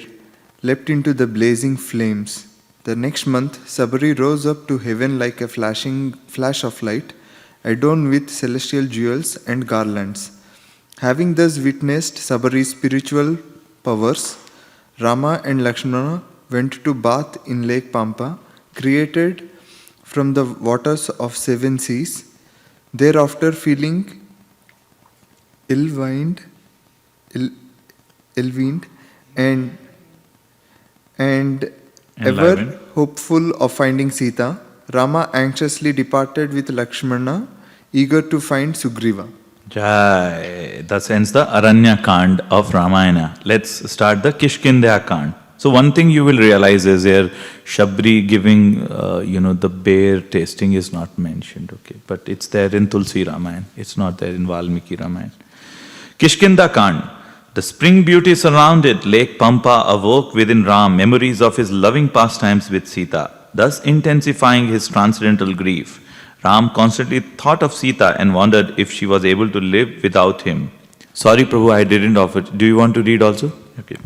Speaker 5: leapt into the blazing flames. The next month, Sabari rose up to heaven like a flash of light, adorned with celestial jewels and garlands. Having thus witnessed Sabari's spiritual powers, Rama and Lakshmana went to bath in Lake Pampa, created from the waters of 7 seas. Thereafter, feeling ill-wined and ever
Speaker 1: Enlivened.
Speaker 5: hopeful of finding Sita, Rama anxiously departed with Lakshmana, eager to find Sugriva.
Speaker 1: Jai. Thus ends the Aranya Kand of Ramayana. Let's start the Kishkindha Kand. So one thing you will realize is here, Shabri giving, the bear tasting is not mentioned, okay? But it's there in Tulsi Ramayana. It's not there in Valmiki Ramayana. Kishkindha Kand. The spring beauty surrounded Lake Pampa awoke within Ram memories of his loving pastimes with Sita, thus intensifying his transcendental grief. Ram constantly thought of Sita and wondered if she was able to live without him. Sorry, Prabhu, I didn't offer. Do you want to read also? Okay.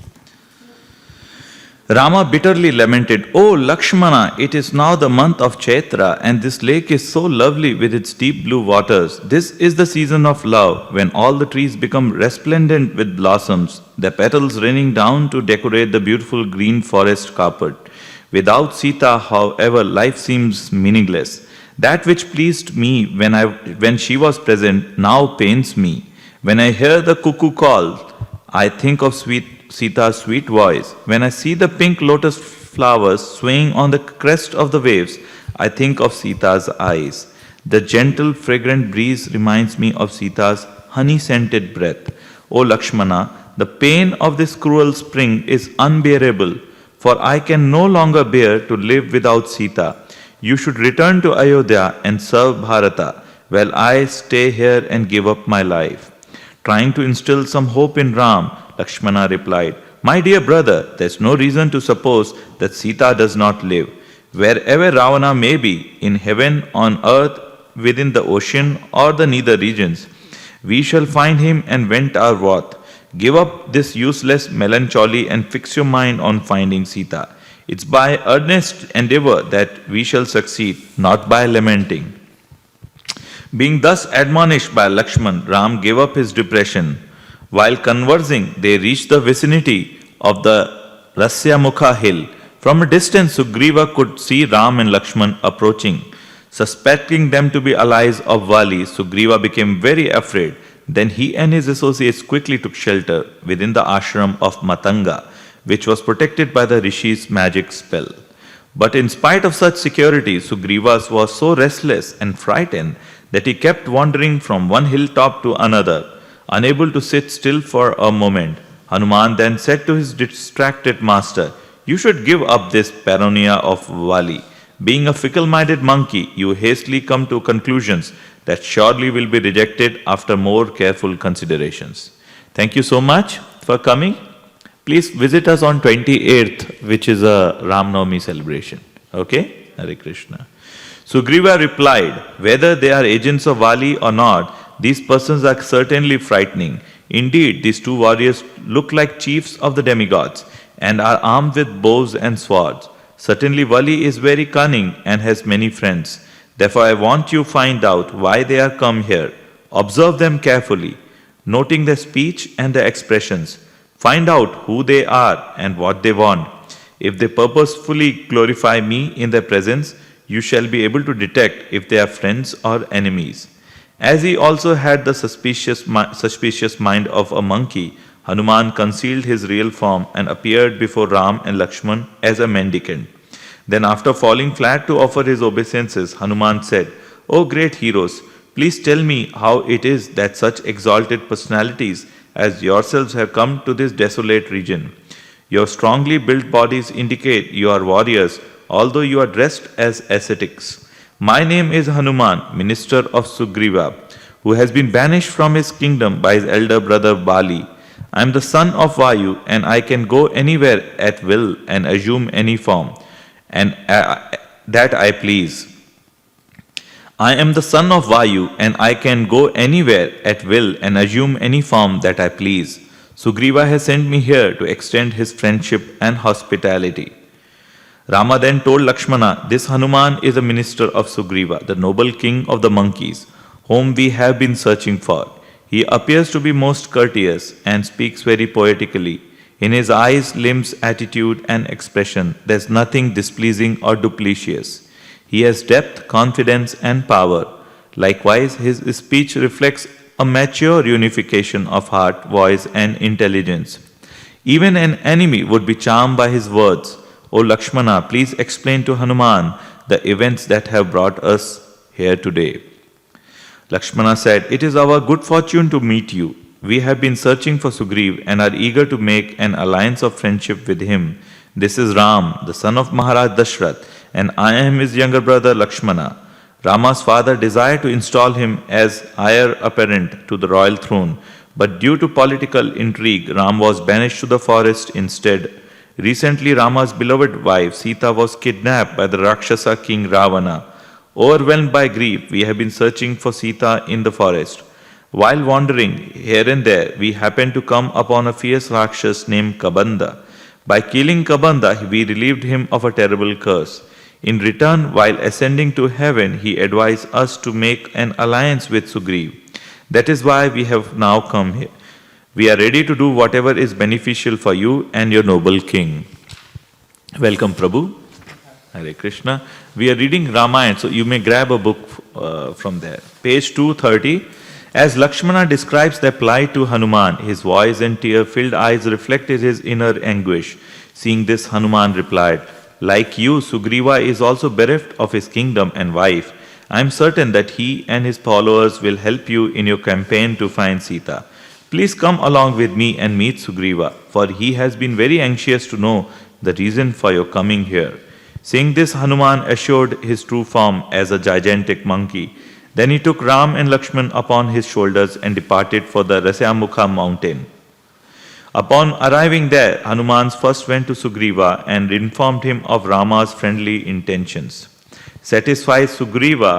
Speaker 1: Rama bitterly lamented, "Oh Lakshmana, it is now the month of Chaitra, and this lake is so lovely with its deep blue waters. This is the season of love, when all the trees become resplendent with blossoms, their petals raining down to decorate the beautiful green forest carpet. Without Sita, however, life seems meaningless. That which pleased me when she was present now pains me. When I hear the cuckoo call, I think of Sita's sweet voice. When I see the pink lotus flowers swaying on the crest of the waves, I think of Sita's eyes. The gentle, fragrant breeze reminds me of Sita's honey-scented breath. O Lakshmana, the pain of this cruel spring is unbearable, for I can no longer bear to live without Sita. You should return to Ayodhya and serve Bharata, while I stay here and give up my life." Trying to instill some hope in Ram, Lakshmana replied, "My dear brother, there is no reason to suppose that Sita does not live. Wherever Ravana may be, in heaven, on earth, within the ocean, or the nether regions, we shall find him and vent our wrath. Give up this useless melancholy and fix your mind on finding Sita. It's by earnest endeavor that we shall succeed, not by lamenting." Being thus admonished by Lakshman, Ram gave up his depression. While conversing, they reached the vicinity of the Rasyamukha hill. From a distance, Sugriva could see Ram and Lakshman approaching. Suspecting them to be allies of Vali, Sugriva became very afraid. Then he and his associates quickly took shelter within the ashram of Matanga, which was protected by the Rishi's magic spell. But in spite of such security, Sugriva was so restless and frightened that he kept wandering from one hilltop to another, unable to sit still for a moment. Hanuman then said to his distracted master, "You should give up this paranoia of Vali. Being a fickle-minded monkey, you hastily come to conclusions that surely will be rejected after more careful considerations." Thank you so much for coming. Please visit us on 28th, which is a Ram Navami celebration. Okay? Hare Krishna. Sugriva replied, "Whether they are agents of Vali or not, these persons are certainly frightening. Indeed, these two warriors look like chiefs of the demigods and are armed with bows and swords. Certainly Vali is very cunning and has many friends. Therefore I want you to find out why they are come here. Observe them carefully, noting their speech and their expressions. Find out who they are and what they want. If they purposefully glorify me in their presence, you shall be able to detect if they are friends or enemies." As he also had the suspicious mind of a monkey, Hanuman concealed his real form and appeared before Ram and Lakshman as a mendicant. Then after falling flat to offer his obeisances, Hanuman said, "O great heroes, please tell me how it is that such exalted personalities as yourselves have come to this desolate region. Your strongly built bodies indicate you are warriors, although you are dressed as ascetics. My name is Hanuman, minister of Sugriva, who has been banished from his kingdom by his elder brother Bali. I am the son of Vayu, and I can go anywhere at will and assume any form, and that I please. I am the son of Vayu, and I can go anywhere at will and assume any form that I please. Sugriva has sent me here to extend his friendship and hospitality." Rama then told Lakshmana, "This Hanuman is a minister of Sugriva, the noble king of the monkeys, whom we have been searching for. He appears to be most courteous and speaks very poetically. In his eyes, limbs, attitude, and expression, there is nothing displeasing or duplicitous. He has depth, confidence, and power. Likewise, his speech reflects a mature unification of heart, voice, and intelligence. Even an enemy would be charmed by his words. O Lakshmana, please explain to Hanuman the events that have brought us here today." Lakshmana said, "It is our good fortune to meet you. We have been searching for Sugriv and are eager to make an alliance of friendship with him. This is Ram, the son of Maharaj Dashrath, and I am his younger brother Lakshmana. Rama's father desired to install him as heir apparent to the royal throne, but due to political intrigue, Ram was banished to the forest instead. Recently, Rama's beloved wife Sita was kidnapped by the Rakshasa king Ravana. Overwhelmed by grief, we have been searching for Sita in the forest. While wandering here and there, we happened to come upon a fierce Rakshas named Kabanda. By killing Kabanda, we relieved him of a terrible curse. In return, while ascending to heaven, he advised us to make an alliance with Sugriv. That is why we have now come here. We are ready to do whatever is beneficial for you and your noble king." Welcome, Prabhu. Hare Krishna. We are reading Ramayana, so you may grab a book from there. Page 230. As Lakshmana describes their plight to Hanuman, his voice and tear-filled eyes reflected his inner anguish. Seeing this, Hanuman replied, "Like you, Sugriva is also bereft of his kingdom and wife. I am certain that he and his followers will help you in your campaign to find Sita. Please come along with me and meet Sugriva, for he has been very anxious to know the reason for your coming here." Saying this, Hanuman assured his true form as a gigantic monkey. Then he took Ram and Lakshman upon his shoulders and departed for the Rasyamukha mountain. Upon arriving there, Hanuman first went to Sugriva and informed him of Rama's friendly intentions. Satisfied, Sugriva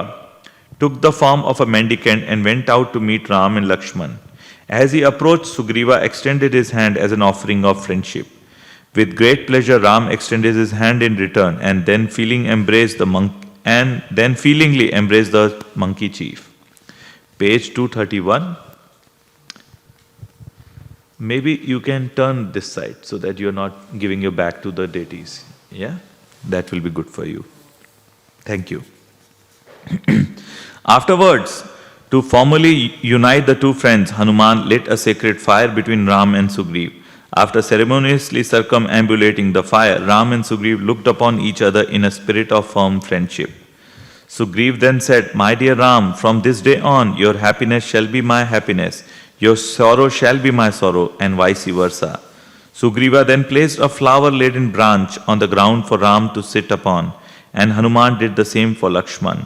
Speaker 1: took the form of a mendicant and went out to meet Ram and Lakshman. As he approached, Sugriva extended his hand as an offering of friendship. With great pleasure, Ram extended his hand in return and then feelingly embraced the monkey chief. Page 231. Maybe you can turn this side so that you're not giving your back to the deities. Yeah? That will be good for you. Thank you. Afterwards, to formally unite the two friends, Hanuman lit a sacred fire between Ram and Sugriv. After ceremoniously circumambulating the fire, Ram and Sugriv looked upon each other in a spirit of firm friendship. Sugriv then said, "My dear Ram, from this day on, your happiness shall be my happiness, your sorrow shall be my sorrow, and vice versa." Sugriva then placed a flower-laden branch on the ground for Ram to sit upon, and Hanuman did the same for Lakshman.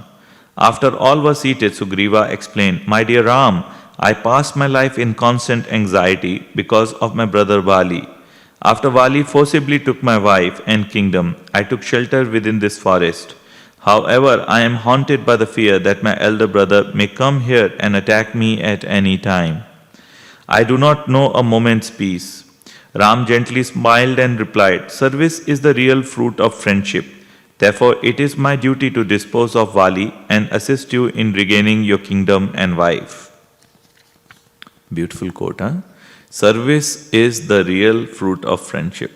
Speaker 1: After all were seated, Sugriva explained, "My dear Ram, I passed my life in constant anxiety because of my brother Vali. After Vali forcibly took my wife and kingdom, I took shelter within this forest. However, I am haunted by the fear that my elder brother may come here and attack me at any time. I do not know a moment's peace." Ram gently smiled and replied, "Service is the real fruit of friendship. Therefore, it is my duty to dispose of Vali and assist you in regaining your kingdom and wife." Beautiful quote, huh? Service is the real fruit of friendship.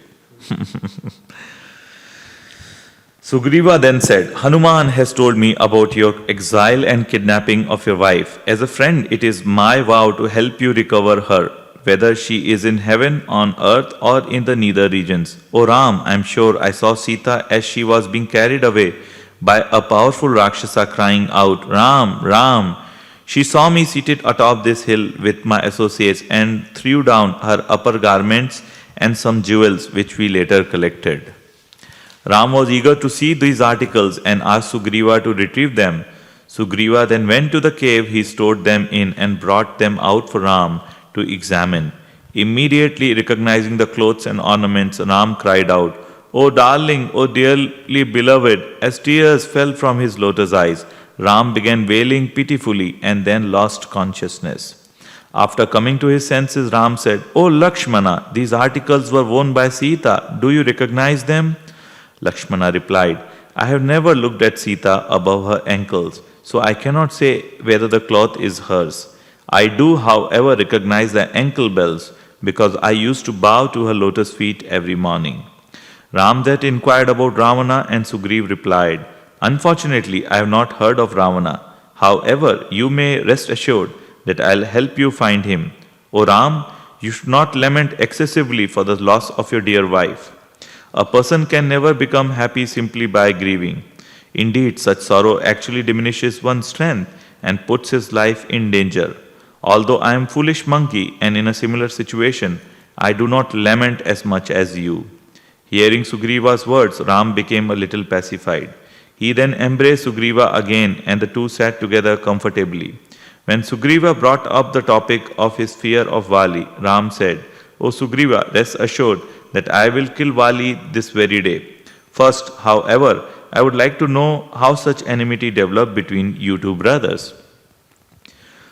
Speaker 1: Sugriva then said, "Hanuman has told me about your exile and kidnapping of your wife. As a friend, it is my vow to help you recover her, whether she is in heaven, on earth, or in the nether regions. O Ram, I am sure I saw Sita as she was being carried away by a powerful Rakshasa crying out, 'Ram, Ram!' She saw me seated atop this hill with my associates and threw down her upper garments and some jewels which we later collected." Ram was eager to see these articles and asked Sugriva to retrieve them. Sugriva then went to the cave he stored them in and brought them out for Ram to examine. Immediately recognizing the clothes and ornaments, Ram cried out, "O darling, O dearly beloved!" As tears fell from his lotus eyes, Ram began wailing pitifully and then lost consciousness. After coming to his senses, Ram said, "O Lakshmana, these articles were worn by Sita. Do you recognize them?" Lakshmana replied, I have never looked at Sita above her ankles, so I cannot say whether the cloth is hers. I do, however, recognize the ankle bells because I used to bow to her lotus feet every morning. Ram then inquired about Ravana, and Sugriv replied, Unfortunately, I have not heard of Ravana. However, you may rest assured that I'll help you find him. O Ram, you should not lament excessively for the loss of your dear wife. A person can never become happy simply by grieving. Indeed, such sorrow actually diminishes one's strength and puts his life in danger. Although I am a foolish monkey and in a similar situation, I do not lament as much as you. Hearing Sugriva's words, Ram became a little pacified. He then embraced Sugriva again, and the two sat together comfortably. When Sugriva brought up the topic of his fear of Vali, Ram said, O Sugriva, rest assured that I will kill Vali this very day. First, however, I would like to know how such enmity developed between you two brothers.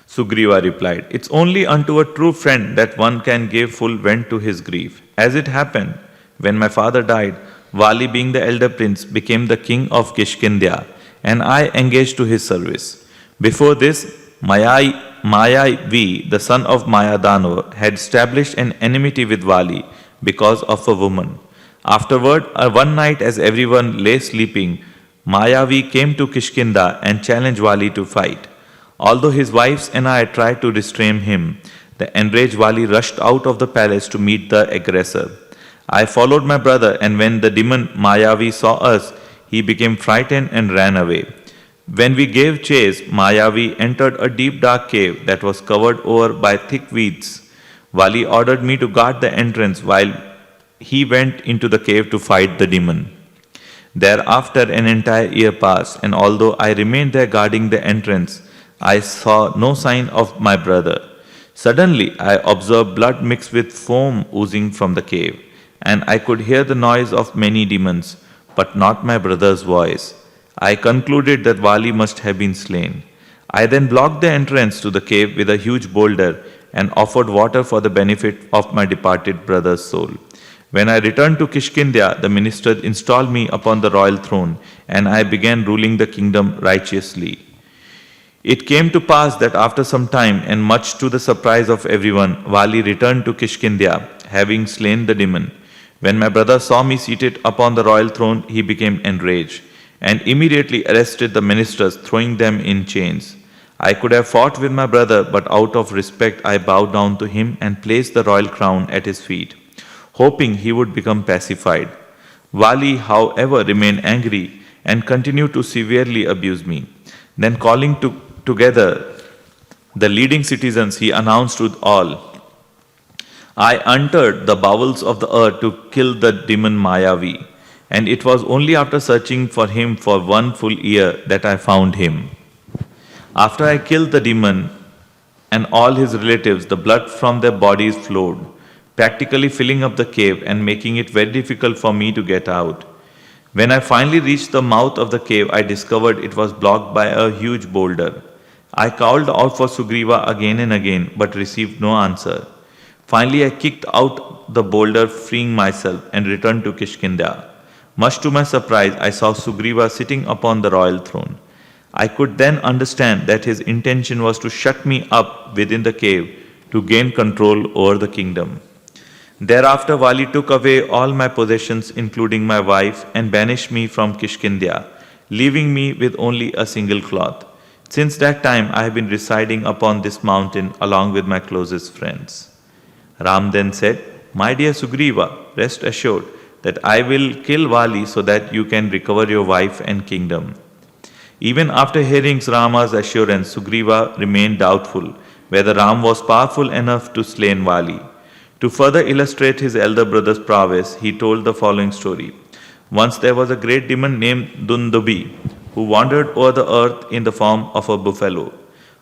Speaker 1: Sugriva replied, It's only unto a true friend that one can give full vent to his grief. As it happened, when my father died, Vali, being the elder prince, became the king of Kishkindya, and I engaged to his service. Before this, Mayavi, the son of Mayadano, had established an enmity with Vali because of a woman. Afterward, one night as everyone lay sleeping, Mayavi came to Kishkinda and challenged Vali to fight. Although his wives and I tried to restrain him, the enraged Vali rushed out of the palace to meet the aggressor. I followed my brother, and when the demon Mayavi saw us, he became frightened and ran away. When we gave chase, Mayavi entered a deep dark cave that was covered over by thick weeds. Vali ordered me to guard the entrance while he went into the cave to fight the demon. Thereafter an entire year passed, and although I remained there guarding the entrance, I saw no sign of my brother. Suddenly I observed blood mixed with foam oozing from the cave, and I could hear the noise of many demons, but not my brother's voice. I concluded that Vali must have been slain. I then blocked the entrance to the cave with a huge boulder and offered water for the benefit of my departed brother's soul. When I returned to Kishkindya, the minister installed me upon the royal throne, and I began ruling the kingdom righteously. It came to pass that after some time, and much to the surprise of everyone, Vali returned to Kishkindya, having slain the demon. When my brother saw me seated upon the royal throne, he became enraged, and immediately arrested the ministers, throwing them in chains. I could have fought with my brother, but out of respect I bowed down to him and placed the royal crown at his feet, hoping he would become pacified. Vali, however, remained angry and continued to severely abuse me. Then calling together the leading citizens, he announced to all, I entered the bowels of the earth to kill the demon Mayavi, and it was only after searching for him for 1 full year that I found him. After I killed the demon and all his relatives, the blood from their bodies flowed, practically filling up the cave and making it very difficult for me to get out. When I finally reached the mouth of the cave, I discovered it was blocked by a huge boulder. I called out for Sugriva again and again, but received no answer. Finally, I kicked out the boulder, freeing myself, and returned to Kishkinda. Much to my surprise, I saw Sugriva sitting upon the royal throne. I could then understand that his intention was to shut me up within the cave to gain control over the kingdom. Thereafter, Vali took away all my possessions, including my wife, and banished me from Kishkindya, leaving me with only a single cloth. Since that time, I have been residing upon this mountain along with my closest friends. Ram then said, My dear Sugriva, rest assured that I will kill Vali so that you can recover your wife and kingdom. Even after hearing Rama's assurance, Sugriva remained doubtful whether Ram was powerful enough to slay Vali. To further illustrate his elder brother's prowess, he told the following story. Once there was a great demon named Dundubi, who wandered over the earth in the form of a buffalo.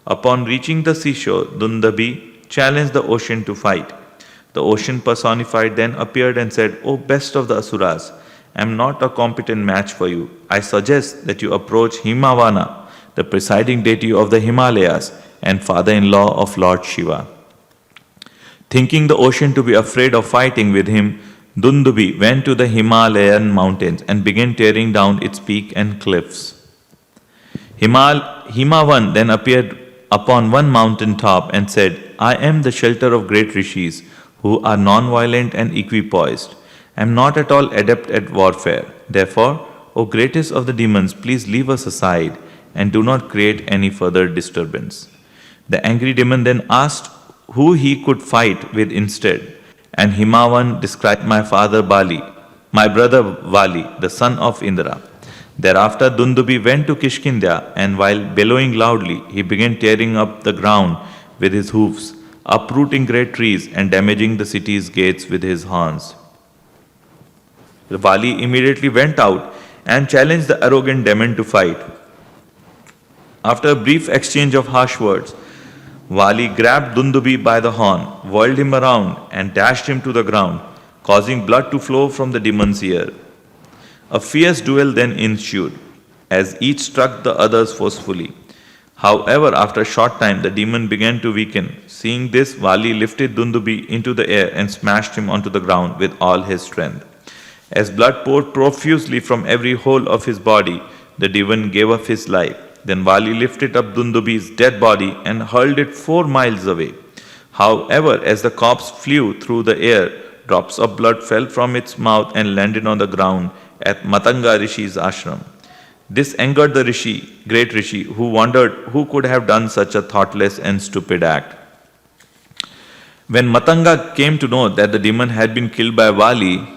Speaker 1: Upon reaching the seashore, Dundubi challenged the ocean to fight. The ocean personified then appeared and said, O best of the Asuras, I am not a competent match for you. I suggest that you approach Himavana, the presiding deity of the Himalayas and father-in-law of Lord Shiva. Thinking the ocean to be afraid of fighting with him, Dundubi went to the Himalayan mountains and began tearing down its peak and cliffs. Himavan then appeared upon one mountain top and said, I am the shelter of great rishis who are non-violent and equipoised. I am not at all adept at warfare. Therefore, O greatest of the demons, please leave us aside and do not create any further disturbance. The angry demon then asked who he could fight with instead. And Himavan described my father Bali, my brother Vali, the son of Indra. Thereafter Dundubi went to Kishkindya, and while bellowing loudly, he began tearing up the ground with his hoofs, uprooting great trees and damaging the city's gates with his horns. Vali immediately went out and challenged the arrogant demon to fight. After a brief exchange of harsh words, Vali grabbed Dundubi by the horn, whirled him around, and dashed him to the ground, causing blood to flow from the demon's ear. A fierce duel then ensued, as each struck the others forcefully. However, after a short time, the demon began to weaken. Seeing this, Vali lifted Dundubi into the air and smashed him onto the ground with all his strength. As blood poured profusely from every hole of his body, the demon gave up his life. Then Vali lifted up Dundubi's dead body and hurled it 4 miles away. However, as the corpse flew through the air, drops of blood fell from its mouth and landed on the ground at Matanga Rishi's ashram. This angered the great Rishi, who wondered who could have done such a thoughtless and stupid act. When Matanga came to know that the demon had been killed by Vali,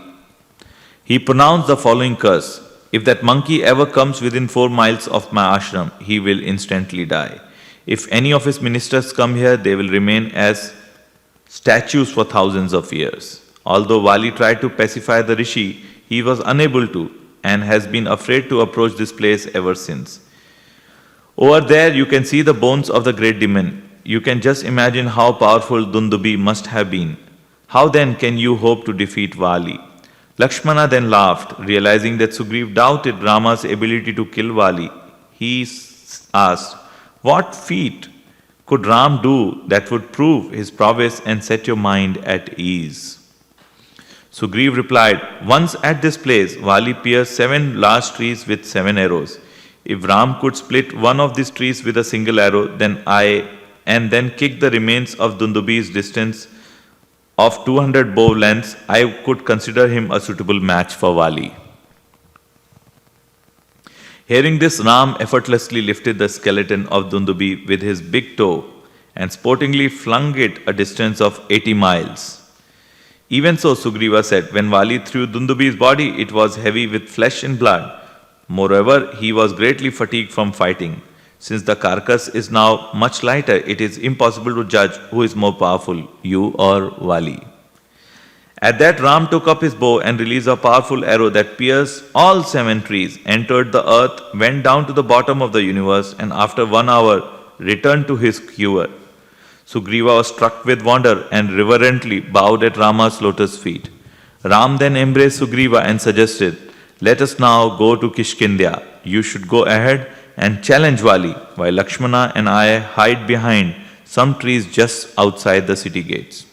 Speaker 1: he pronounced the following curse. If that monkey ever comes within 4 miles of my ashram, he will instantly die. If any of his ministers come here, they will remain as statues for thousands of years. Although Vali tried to pacify the rishi, he was unable to and has been afraid to approach this place ever since. Over there, you can see the bones of the great demon. You can just imagine how powerful Dundubi must have been. How then can you hope to defeat Vali? Lakshmana then laughed, realizing that Sugriva doubted Rama's ability to kill Vali. He asked, what feat could Ram do that would prove his prowess and set your mind at ease? Sugriva replied, once at this place, Vali pierced 7 large trees with 7 arrows. If Ram could split one of these trees with a single arrow, then kick the remains of Dundubi's distance of 200 bow lengths, I could consider him a suitable match for Vali. Hearing this, Ram effortlessly lifted the skeleton of Dundubi with his big toe and sportingly flung it a distance of 80 miles. Even so, Sugriva said, when Vali threw Dundubi's body, it was heavy with flesh and blood. Moreover, he was greatly fatigued from fighting. Since the carcass is now much lighter, it is impossible to judge who is more powerful, you or Vali. At that, Ram took up his bow and released a powerful arrow that pierced all 7 trees, entered the earth, went down to the bottom of the universe, and after 1 hour returned to his quiver. Sugriva was struck with wonder and reverently bowed at Rama's lotus feet. Ram then embraced Sugriva and suggested, let us now go to Kishkindya. You should go ahead and challenge Vali, while Lakshmana and I hide behind some trees just outside the city gates.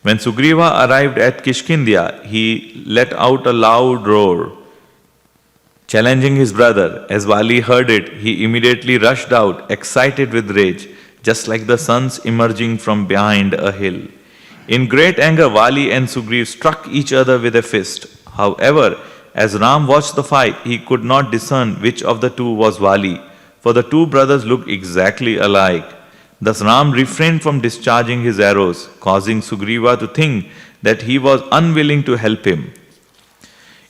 Speaker 1: When Sugriva arrived at Kishkindya, he let out a loud roar, challenging his brother. As Vali heard it, he immediately rushed out, excited with rage, just like the suns emerging from behind a hill. In great anger, Vali and Sugriva struck each other with a fist. However, as Ram watched the fight, he could not discern which of the two was Vali, for the 2 brothers looked exactly alike. Thus Ram refrained from discharging his arrows, causing Sugriva to think that he was unwilling to help him.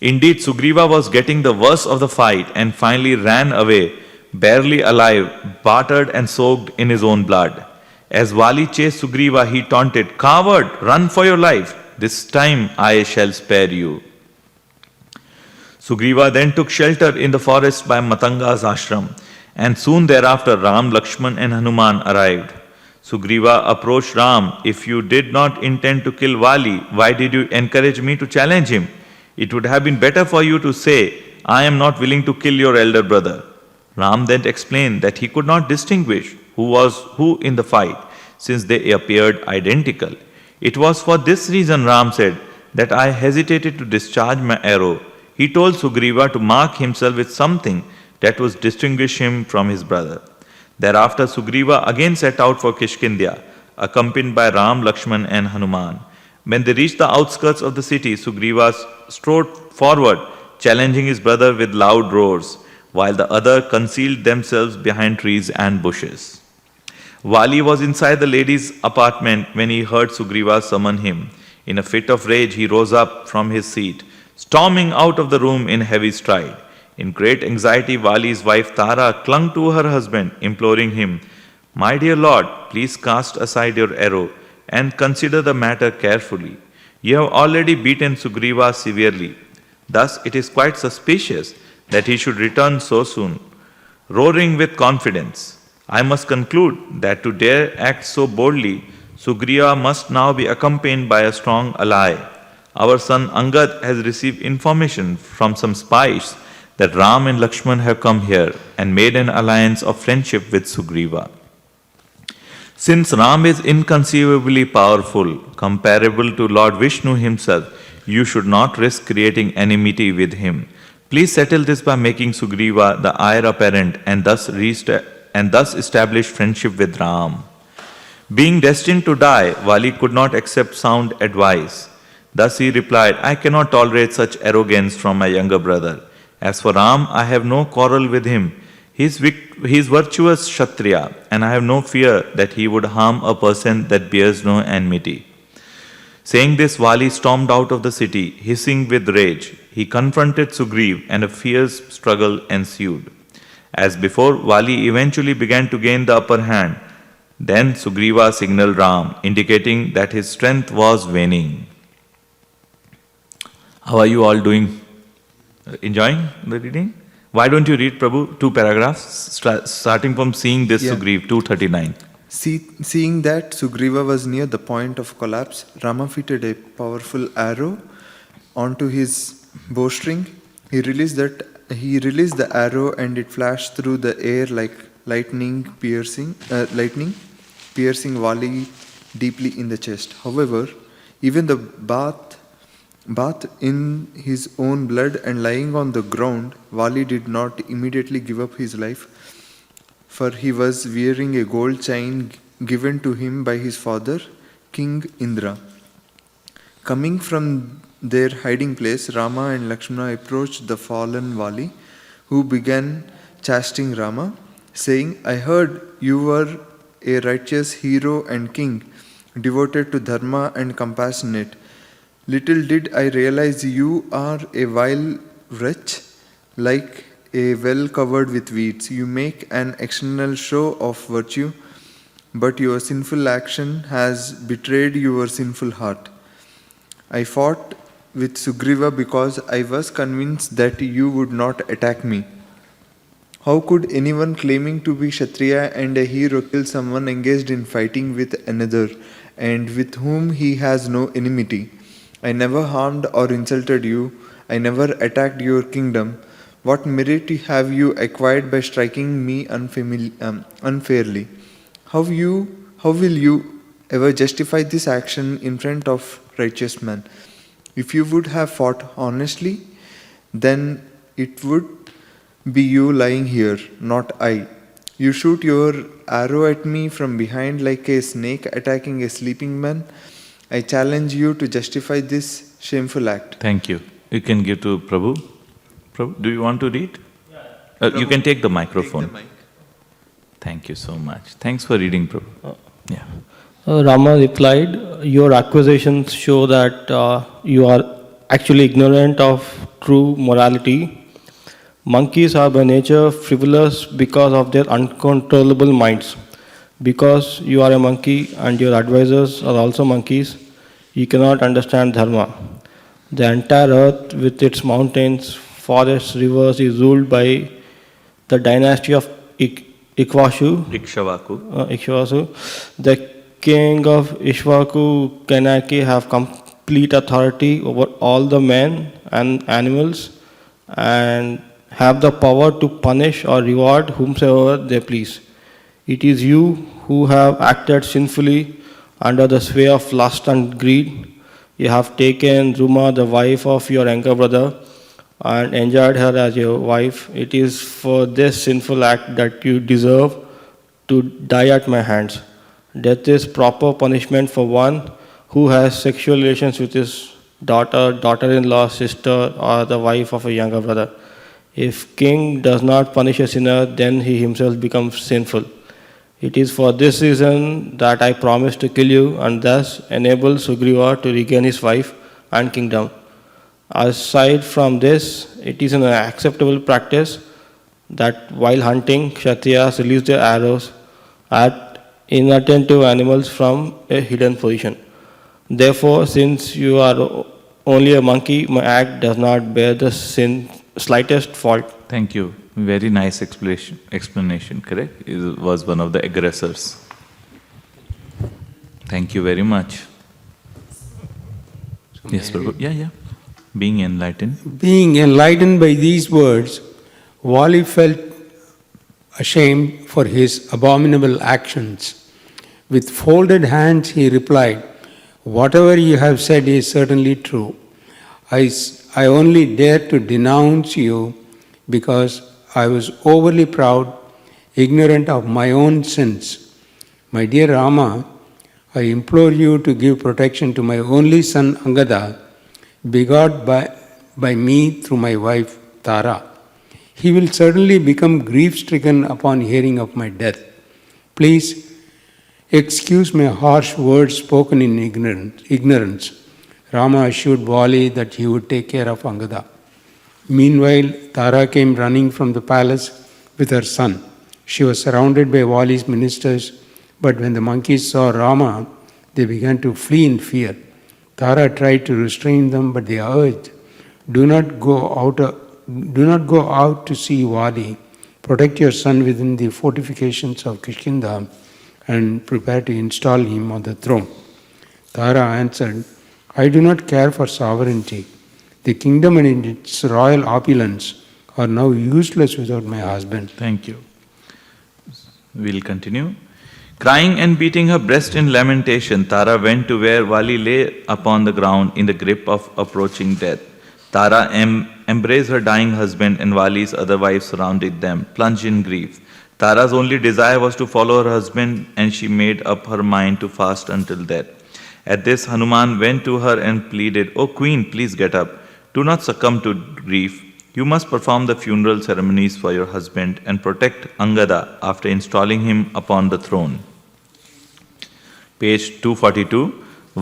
Speaker 1: Indeed, Sugriva was getting the worst of the fight and finally ran away, barely alive, battered and soaked in his own blood. As Vali chased Sugriva, he taunted, coward, run for your life. This time I shall spare you. Sugriva then took shelter in the forest by Matanga's ashram, and soon thereafter Ram, Lakshman and Hanuman arrived. Sugriva approached Ram, if you did not intend to kill Vali, why did you encourage me to challenge him? It would have been better for you to say, I am not willing to kill your elder brother. Ram then explained that he could not distinguish who was who in the fight, since they appeared identical. It was for this reason, Ram said, that I hesitated to discharge my arrow, he told Sugriva to mark himself with something that would distinguish him from his brother. Thereafter, Sugriva again set out for Kishkindya, accompanied by Ram, Lakshman, and Hanuman. When they reached the outskirts of the city, Sugriva strode forward, challenging his brother with loud roars, while the other concealed themselves behind trees and bushes. Vali was inside the lady's apartment when he heard Sugriva summon him. In a fit of rage, he rose up from his seat, storming out of the room in heavy stride. In great anxiety, Vali's wife Tara clung to her husband, imploring him, "My dear lord, please cast aside your arrow and consider the matter carefully. You have already beaten Sugriva severely. Thus, it is quite suspicious that he should return so soon." Roaring with confidence, I must conclude that to dare act so boldly, Sugriva must now be accompanied by a strong ally. Our son Angad has received information from some spies that Ram and Lakshman have come here and made an alliance of friendship with Sugriva. Since Ram is inconceivably powerful, comparable to Lord Vishnu himself, you should not risk creating enmity with him. Please settle this by making Sugriva the heir apparent and thus establish friendship with Ram. Being destined to die, Vali could not accept sound advice. Thus he replied, "I cannot tolerate such arrogance from my younger brother. As for Ram, I have no quarrel with him. He is virtuous Kshatriya, and I have no fear that he would harm a person that bears no enmity." Saying this, Vali stormed out of the city, hissing with rage. He confronted Sugriv, and a fierce struggle ensued. As before, Vali eventually began to gain the upper hand. Then Sugriva signaled Ram, indicating that his strength was waning. How are you all doing? Enjoying the reading? Why don't you read, Prabhu, 2 paragraphs, starting from seeing this Sugriv, 239.
Speaker 5: Seeing that Sugriva was near the point of collapse, Rama fitted a powerful arrow onto his bowstring. He released the arrow, and it flashed through the air like lightning, piercing Vali deeply in the chest. However, even the bath in his own blood and lying on the ground, Vali did not immediately give up his life, for he was wearing a gold chain given to him by his father, King Indra. Coming from their hiding place, Rama and Lakshmana approached the fallen Vali, who began chastening Rama, saying, "I heard you were a righteous hero and king, devoted to dharma and compassionate. Little did I realize you are a vile wretch, like a well covered with weeds. You make an external show of virtue, but your sinful action has betrayed your sinful heart. I fought with Sugriva because I was convinced that you would not attack me. How could anyone claiming to be Kshatriya and a hero kill someone engaged in fighting with another and with whom he has no enmity? I never harmed or insulted you. I never attacked your kingdom. What merit have you acquired by striking me unfairly? How will you ever justify this action in front of righteous men? If you would have fought honestly, then it would be you lying here, not I. You shoot your arrow at me from behind like a snake attacking a sleeping man. I challenge you to justify this shameful act."
Speaker 1: Thank you. You can give to Prabhu. Prabhu, do you want to read? You can take the microphone. Thank you so much. Thanks for reading, Prabhu. Yeah.
Speaker 6: Rama replied, "Your accusations show that you are actually ignorant of true morality. Monkeys are by nature frivolous because of their uncontrollable minds. Because you are a monkey and your advisors are also monkeys, you cannot understand dharma. The entire earth with its mountains, forests, rivers is ruled by the dynasty of Ikshvaku. The king of Ishvaku Kanaki have complete authority over all the men and animals and have the power to punish or reward whomsoever they please. It is you who have acted sinfully under the sway of lust and greed. You have taken Ruma, the wife of your younger brother, and enjoyed her as your wife. It is for this sinful act that you deserve to die at my hands. Death is proper punishment for one who has sexual relations with his daughter, daughter-in-law, sister, or the wife of a younger brother. If king does not punish a sinner, then he himself becomes sinful. It is for this reason that I promised to kill you and thus enable Sugriva to regain his wife and kingdom. Aside from this, it is an acceptable practice that while hunting, Kshatriyas release their arrows at inattentive animals from a hidden position. Therefore, since you are only a monkey, my act does not bear the slightest fault.
Speaker 1: Thank you. Very nice explanation, correct? It was one of the aggressors. Thank you very much. Yes, Prabhu. Yeah. Being enlightened.
Speaker 3: Being enlightened by these words, Vali felt ashamed for his abominable actions. With folded hands, he replied, "Whatever you have said is certainly true. I only dared to denounce you because I was overly proud, ignorant of my own sins. My dear Rama, I implore you to give protection to my only son Angada, begot by me through my wife Tara. He will certainly become grief-stricken upon hearing of my death. Please excuse my harsh words spoken in ignorance." Rama assured Vali that he would take care of Angada. Meanwhile, Tara came running from the palace with her son. She was surrounded by Vali's ministers, but when the monkeys saw Rama, they began to flee in fear. Tara tried to restrain them, but they urged, Do not go out to see Vali. Protect your son within the fortifications of Kishkinda and prepare to install him on the throne." Tara answered, "I do not care for sovereignty. The kingdom and its royal opulence are now useless without my husband."
Speaker 1: Thank you. We'll continue. Crying and beating her breast in lamentation, Tara went to where Vali lay upon the ground in the grip of approaching death. Tara embraced her dying husband, and Vali's other wives surrounded them, plunged in grief. Tara's only desire was to follow her husband, and she made up her mind to fast until death. At this, Hanuman went to her and pleaded, "O queen, please get up. Do not succumb to grief. You must perform the funeral ceremonies for your husband and protect Angada after installing him upon the throne." Page 242.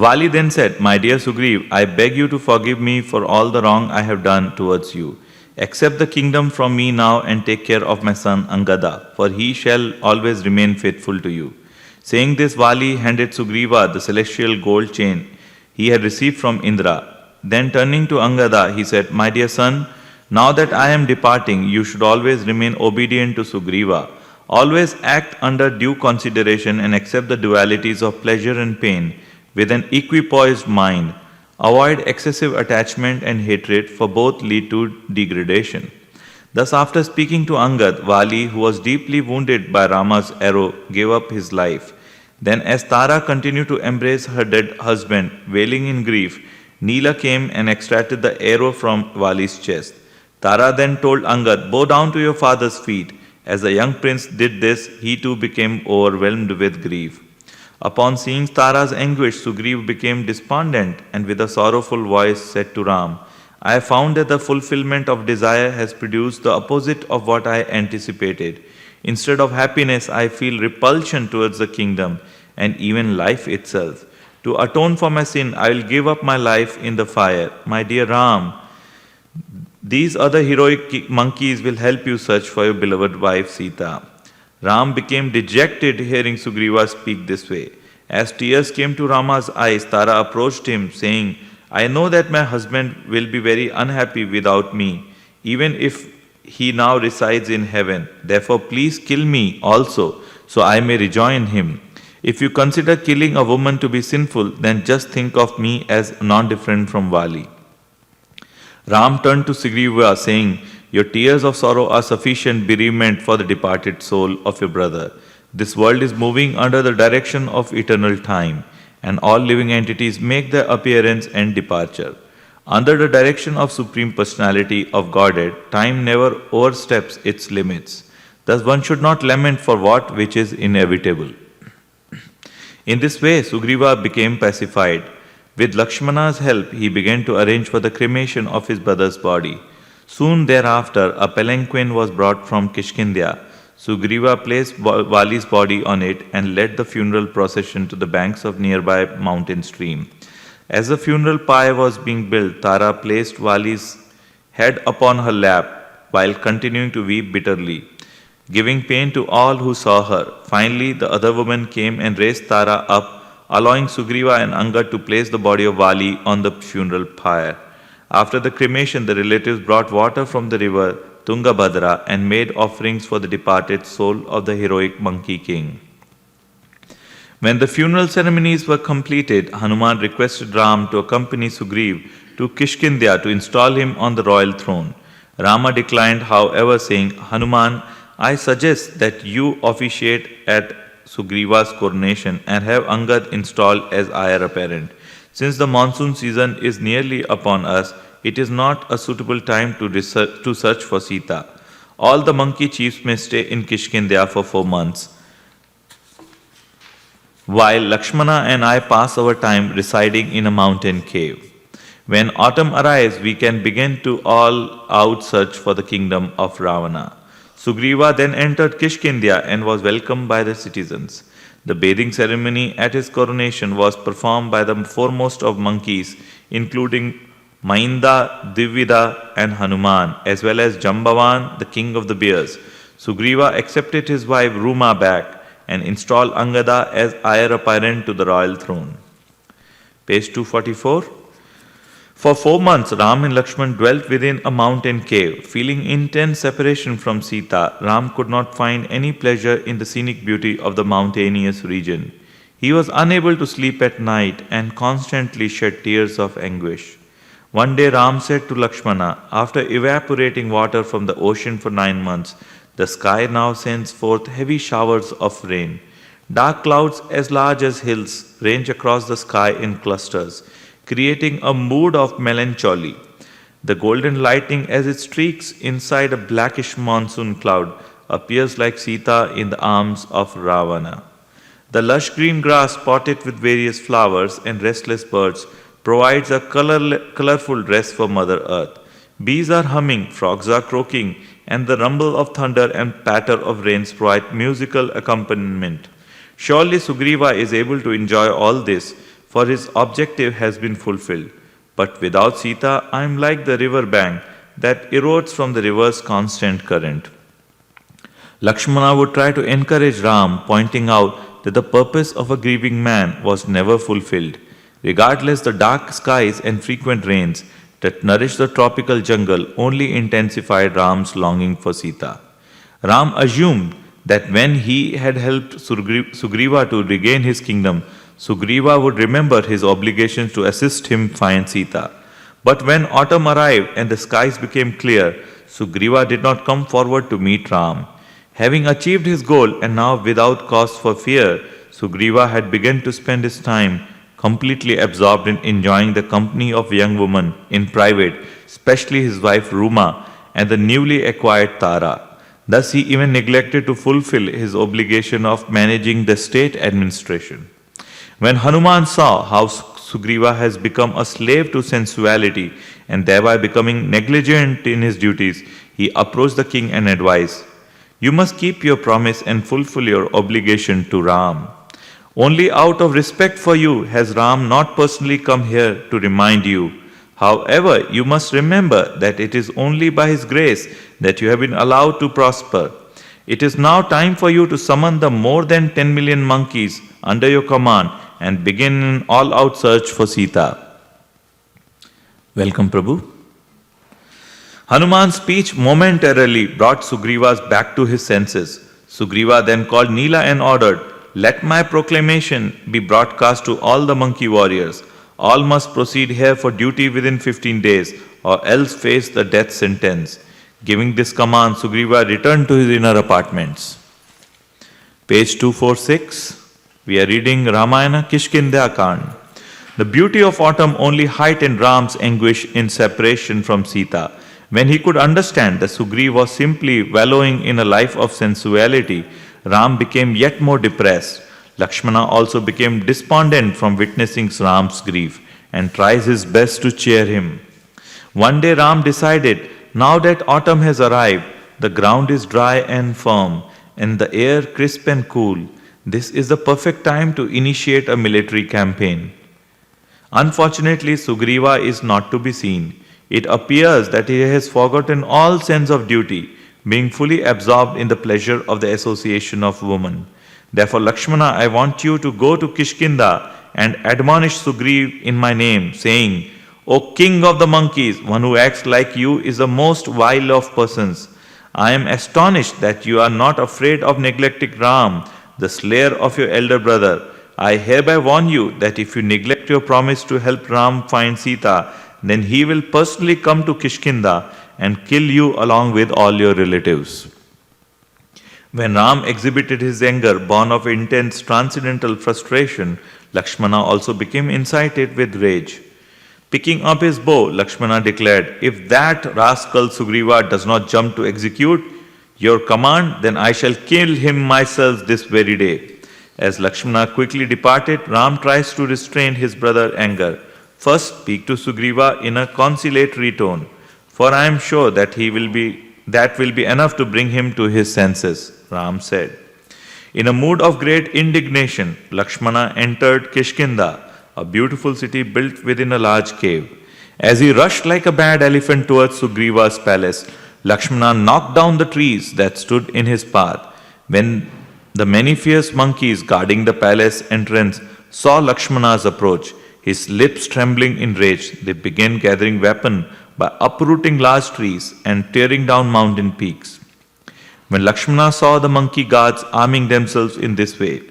Speaker 1: Vali then said, "My dear Sugriv, I beg you to forgive me for all the wrong I have done towards you. Accept the kingdom from me now and take care of my son Angada, for he shall always remain faithful to you." Saying this, Vali handed Sugriva the celestial gold chain he had received from Indra. Then turning to Angada, he said, "My dear son, now that I am departing, you should always remain obedient to Sugriva. Always act under due consideration and accept the dualities of pleasure and pain with an equipoised mind. Avoid excessive attachment and hatred, for both lead to degradation." Thus, after speaking to Angad, Vali, who was deeply wounded by Rama's arrow, gave up his life. Then, as Tara continued to embrace her dead husband, wailing in grief, Neela came and extracted the arrow from Vali's chest. Tara then told Angad, "Bow down to your father's feet." As the young prince did this, he too became overwhelmed with grief. Upon seeing Tara's anguish, Sugriv became despondent and with a sorrowful voice said to Ram, "I have found that the fulfillment of desire has produced the opposite of what I anticipated. Instead of happiness, I feel repulsion towards the kingdom and even life itself. To atone for my sin, I will give up my life in the fire. My dear Ram, these other heroic monkeys will help you search for your beloved wife Sita." Ram became dejected hearing Sugriva speak this way. As tears came to Rama's eyes, Tara approached him, saying, "I know that my husband will be very unhappy without me, even if he now resides in heaven. Therefore, please kill me also, so I may rejoin him. If you consider killing a woman to be sinful, then just think of me as non-different from Vali." Ram turned to Sugriva, saying, "Your tears of sorrow are sufficient bereavement for the departed soul of your brother. This world is moving under the direction of eternal time, and all living entities make their appearance and departure. Under the direction of Supreme Personality of Godhead, time never oversteps its limits. Thus one should not lament for what which is inevitable. In this way, Sugriva became pacified. With Lakshmana's help, he began to arrange for the cremation of his brother's body. Soon thereafter, a palanquin was brought from Kishkindya. Sugriva placed Vali's body on it and led the funeral procession to the banks of nearby mountain stream. As the funeral pyre was being built, Tara placed Vali's head upon her lap while continuing to weep bitterly, giving pain to all who saw her. Finally, the other woman came and raised Tara up, allowing Sugriva and Angad to place the body of Vali on the funeral pyre. After the cremation, the relatives brought water from the river Tungabhadra and made offerings for the departed soul of the heroic monkey king. When the funeral ceremonies were completed, Hanuman requested Ram to accompany Sugriv to Kishkindya to install him on the royal throne. Rama declined, however, saying, Hanuman, I suggest that you officiate at Sugriva's coronation and have Angad installed as heir apparent. Since the monsoon season is nearly upon us, it is not a suitable time to search for Sita. All the monkey chiefs may stay in Kishkindya for 4 months, while Lakshmana and I pass our time residing in a mountain cave. When autumn arrives, we can begin to all-out search for the kingdom of Ravana. Sugriva then entered Kishkindya and was welcomed by the citizens. The bathing ceremony at his coronation was performed by the foremost of monkeys, including Mainda, Divida, and Hanuman, as well as Jambavan, the king of the bears. Sugriva accepted his wife Ruma back and installed Angada as heir apparent to the royal throne. Page 244. For 4 months, Ram and Lakshman dwelt within a mountain cave. Feeling intense separation from Sita, Ram could not find any pleasure in the scenic beauty of the mountainous region. He was unable to sleep at night and constantly shed tears of anguish. One day Ram said to Lakshmana, after evaporating water from the ocean for 9 months, the sky now sends forth heavy showers of rain. Dark clouds as large as hills range across the sky in clusters, creating a mood of melancholy. The golden lightning as it streaks inside a blackish monsoon cloud appears like Sita in the arms of Ravana. The lush green grass spotted with various flowers and restless birds provides a colorful dress for Mother Earth. Bees are humming, frogs are croaking, and the rumble of thunder and patter of rains provide musical accompaniment. Surely Sugriva is able to enjoy all this, for his objective has been fulfilled. But without Sita, I am like the river bank that erodes from the river's constant current. Lakshmana would try to encourage Ram, pointing out that the purpose of a grieving man was never fulfilled. Regardless, the dark skies and frequent rains that nourished the tropical jungle only intensified Ram's longing for Sita. Ram assumed that when he had helped Sugriva to regain his kingdom, Sugriva would remember his obligations to assist him find Sita. But when autumn arrived and the skies became clear, Sugriva did not come forward to meet Ram. Having achieved his goal and now without cause for fear, Sugriva had begun to spend his time completely absorbed in enjoying the company of young women in private, especially his wife Ruma and the newly acquired Tara. Thus he even neglected to fulfill his obligation of managing the state administration. When Hanuman saw how Sugriva has become a slave to sensuality and thereby becoming negligent in his duties, he approached the king and advised, "You must keep your promise and fulfill your obligation to Ram. Only out of respect for you has Ram not personally come here to remind you. However, you must remember that it is only by his grace that you have been allowed to prosper. It is now time for you to summon the more than 10 million monkeys under your command and begin an all-out search for Sita." Welcome, Prabhu. Hanuman's speech momentarily brought Sugriva back to his senses. Sugriva then called Nila and ordered, "Let my proclamation be broadcast to all the monkey warriors. All must proceed here for duty within 15 days, or else face the death sentence." Giving this command, Sugriva returned to his inner apartments. Page 246. We are reading Ramayana Kishkinda. The beauty of autumn only heightened Ram's anguish in separation from Sita. When he could understand that Sugriva was simply wallowing in a life of sensuality, Ram became yet more depressed. Lakshmana also became despondent from witnessing Ram's grief and tries his best to cheer him. One day Ram decided, now that autumn has arrived, the ground is dry and firm, and the air crisp and cool. This is the perfect time to initiate a military campaign. Unfortunately, Sugriva is not to be seen. It appears that he has forgotten all sense of duty, being fully absorbed in the pleasure of the association of women. Therefore, Lakshmana, I want you to go to Kishkinda and admonish Sugriva in my name, saying, O king of the monkeys, one who acts like you is the most vile of persons. I am astonished that you are not afraid of neglecting Ram, the slayer of your elder brother. I hereby warn you that if you neglect your promise to help Ram find Sita, then he will personally come to Kishkinda and kill you along with all your relatives. When Ram exhibited his anger, born of intense transcendental frustration, Lakshmana also became incited with rage. Picking up his bow, Lakshmana declared, if that rascal Sugriva does not jump to execute your command, then I shall kill him myself this very day. As Lakshmana quickly departed, Ram tries to restrain his brother's anger. First, speak to Sugriva in a conciliatory tone, for I am sure that will be enough to bring him to his senses, Ram said. In a mood of great indignation, Lakshmana entered Kishkinda, a beautiful city built within a large cave. As he rushed like a mad elephant towards Sugriva's palace, Lakshmana knocked down the trees that stood in his path. When the many fierce monkeys guarding the palace entrance saw Lakshmana's approach, his lips trembling in rage, they began gathering weapons by uprooting large trees and tearing down mountain peaks. When Lakshmana saw the monkey guards arming themselves in this way,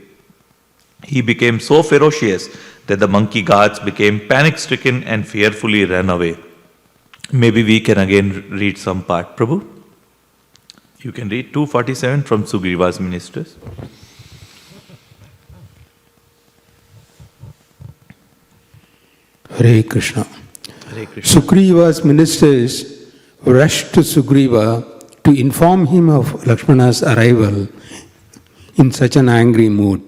Speaker 1: he became so ferocious that the monkey guards became panic-stricken and fearfully ran away. Maybe we can again read some part, Prabhu. You can read 247 from Sugriva's ministers.
Speaker 3: Hare Krishna.
Speaker 1: Hare Krishna.
Speaker 3: Sugriva's ministers rushed to Sugriva to inform him of Lakshmana's arrival in such an angry mood.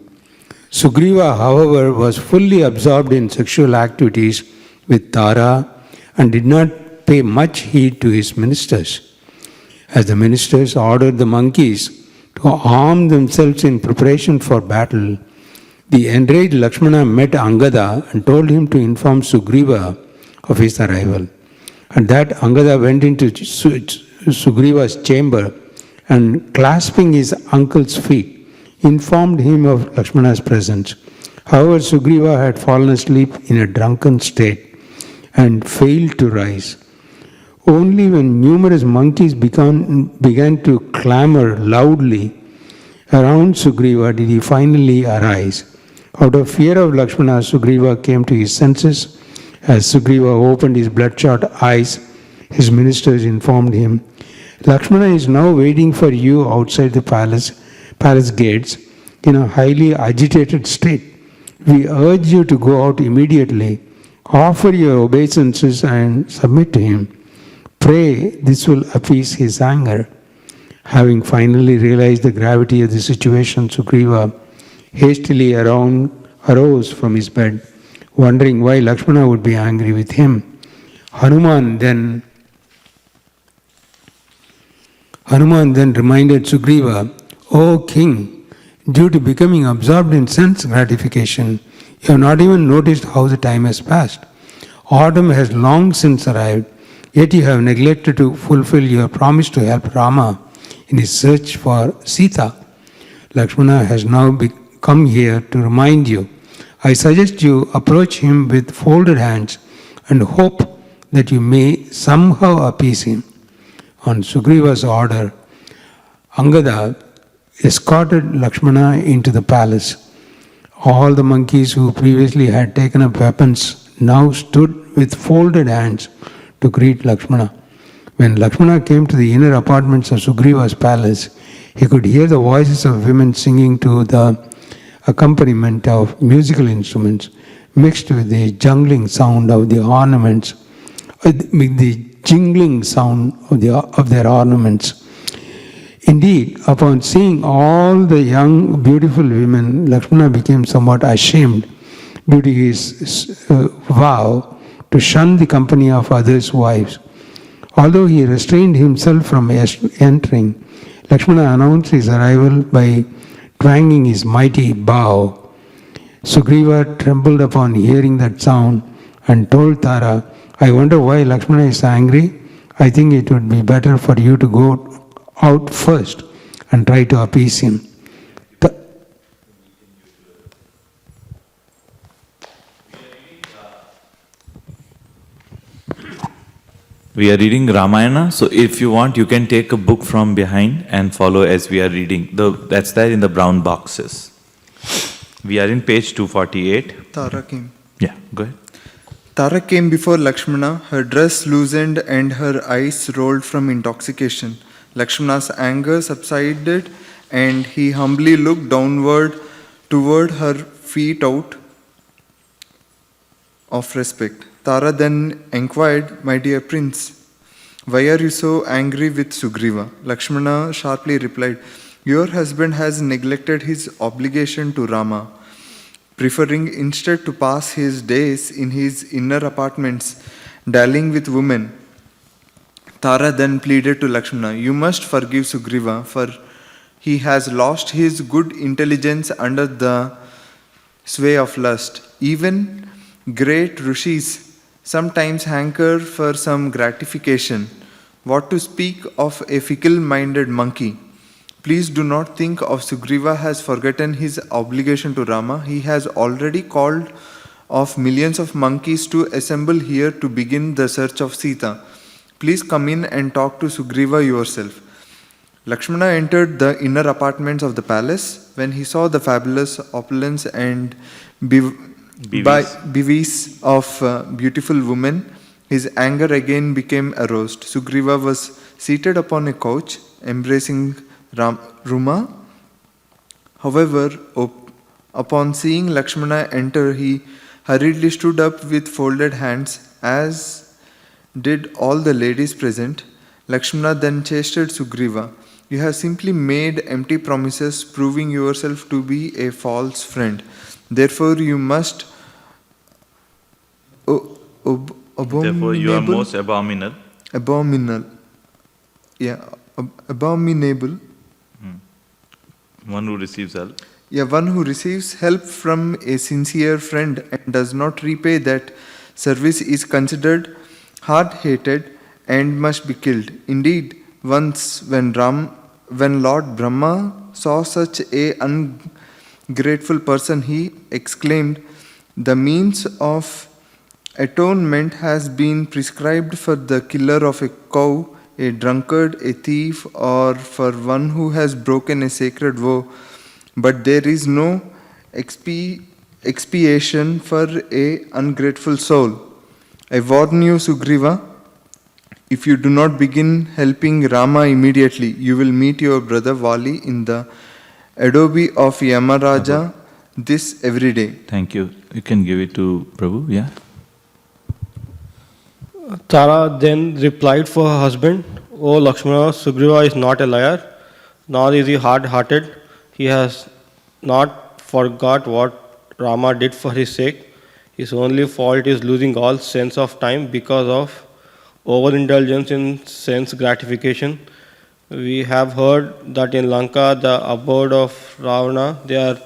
Speaker 3: Sugriva, however, was fully absorbed in sexual activities with Tara and did not pay much heed to his ministers. As the ministers ordered the monkeys to arm themselves in preparation for battle, the enraged Lakshmana met Angada and told him to inform Sugriva of his arrival. At that, Angada went into Sugriva's chamber and, clasping his uncle's feet, informed him of Lakshmana's presence. However, Sugriva had fallen asleep in a drunken state and failed to rise. Only when numerous monkeys began to clamor loudly around Sugriva did he finally arise. Out of fear of Lakshmana, Sugriva came to his senses. As Sugriva opened his bloodshot eyes, his ministers informed him, Lakshmana is now waiting for you outside the palace gates in a highly agitated state. We urge you to go out immediately, offer your obeisances and submit to him. Pray this will appease his anger. Having finally realized the gravity of the situation, Sugriva hastily arose from his bed, wondering why Lakshmana would be angry with him. Hanuman then reminded Sugriva, O king, due to becoming absorbed in sense gratification, you have not even noticed how the time has passed. Autumn has long since arrived, yet you have neglected to fulfill your promise to help Rama in his search for Sita. Lakshmana has now come here to remind you. I suggest you approach him with folded hands and hope that you may somehow appease him. On Sugriva's order, Angada escorted Lakshmana into the palace. All the monkeys who previously had taken up weapons now stood with folded hands to greet Lakshmana. When Lakshmana came to the inner apartments of Sugriva's palace, he could hear the voices of women singing to the accompaniment of musical instruments mixed with the jingling sound of the ornaments, with the jingling sound of their ornaments. Indeed, upon seeing all the young, beautiful women, Lakshmana became somewhat ashamed due to his vow to shun the company of others' wives. Although he restrained himself from entering, Lakshmana announced his arrival by twanging his mighty bow. Sugriva trembled upon hearing that sound and told Tara, "I wonder why Lakshmana is angry. I think it would be better for you to go out first and try to appease him."
Speaker 1: We are reading Ramayana, so if you want, you can take a book from behind and follow as we are reading. That's there in the brown boxes. We are in page 248.
Speaker 5: Tara came.
Speaker 1: Yeah, go ahead.
Speaker 5: Tara came before Lakshmana, her dress loosened and her eyes rolled from intoxication. Lakshmana's anger subsided and he humbly looked downward toward her feet out of respect. Tara then inquired, "My dear prince, why are you so angry with Sugriva?" Lakshmana sharply replied, "Your husband has neglected his obligation to Rama, preferring instead to pass his days in his inner apartments, dallying with women." Tara then pleaded to Lakshmana, "You must forgive Sugriva, for he has lost his good intelligence under the sway of lust. Even great rishis sometimes hanker for some gratification. What to speak of a fickle-minded monkey? Please do not think of Sugriva has forgotten his obligation to Rama. He has already called off millions of monkeys to assemble here to begin the search of Sita. Please come in and talk to Sugriva yourself." Lakshmana entered the inner apartments of the palace. When he saw the fabulous opulence and bevies of beautiful women, his anger again became aroused. Sugriva was seated upon a couch, embracing Ruma. However, upon seeing Lakshmana enter, he hurriedly stood up with folded hands, as did all the ladies present. Lakshmana then chastened Sugriva. "You have simply made empty promises, proving yourself to be a false friend. Therefore, you must
Speaker 1: Therefore, you are most abominable.
Speaker 5: Abominable.
Speaker 1: One who receives help.
Speaker 5: Yeah, one who receives help from a sincere friend and does not repay that service is considered hard-hated and must be killed. Indeed, once when Lord Brahma saw such a ungrateful person, he exclaimed, 'The means of atonement has been prescribed for the killer of a cow, a drunkard, a thief, or for one who has broken a sacred vow. But there is no expiation for a ungrateful soul. I warn you, Sugriva, if you do not begin helping Rama immediately, you will meet your brother Vali in the adobe of Yamaraja this every day.'"
Speaker 1: Thank you. You can give it to Prabhu, yeah?
Speaker 6: Tara then replied for her husband, "O Lakshmana, Sugriva is not a liar, nor is he hard-hearted. He has not forgot what Rama did for his sake. His only fault is losing all sense of time because of overindulgence in sense gratification. We have heard that in Lanka, the abode of Ravana, there are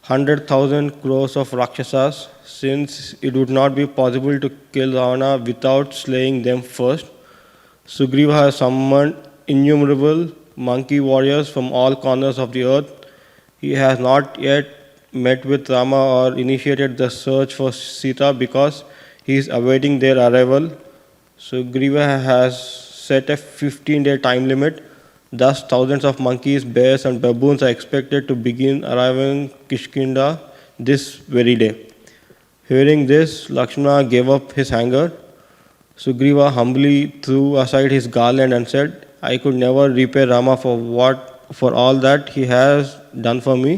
Speaker 6: 100,000 crores of Rakshasas. Since it would not be possible to kill Ravana without slaying them first, Sugriva has summoned innumerable monkey warriors from all corners of the earth. He has not yet met with Rama or initiated the search for Sita because he is awaiting their arrival. Sugriva has set a 15-day time limit. Thus, thousands of monkeys, bears, and baboons are expected to begin arriving Kishkinda this very day." Hearing this, Lakshmana gave up his anger. Sugriva humbly threw aside his garland and said, "I could never repay Rama for all that he has done for me.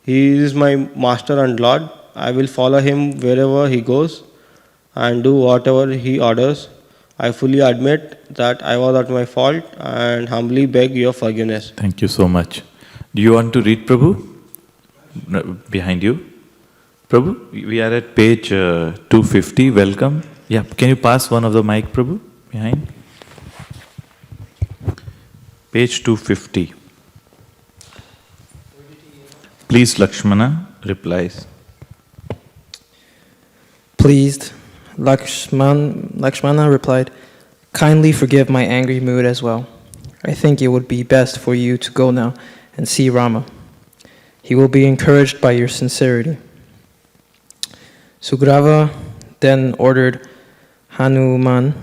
Speaker 6: He is my master and lord. I will follow him wherever he goes and do whatever he orders. I fully admit that I was at my fault and humbly beg your forgiveness.
Speaker 1: Thank you so much. Do you want to read, Prabhu? No, behind you. Prabhu, we are at page 250. Welcome. Yeah, can you pass one of the mic, Prabhu, behind? Page 250. Please, Lakshmana replies.
Speaker 7: Pleased, Lakshmana replied, "Kindly forgive my angry mood as well. I think it would be best for you to go now and see Rama. He will be encouraged by your sincerity." Sugriva then ordered Hanuman,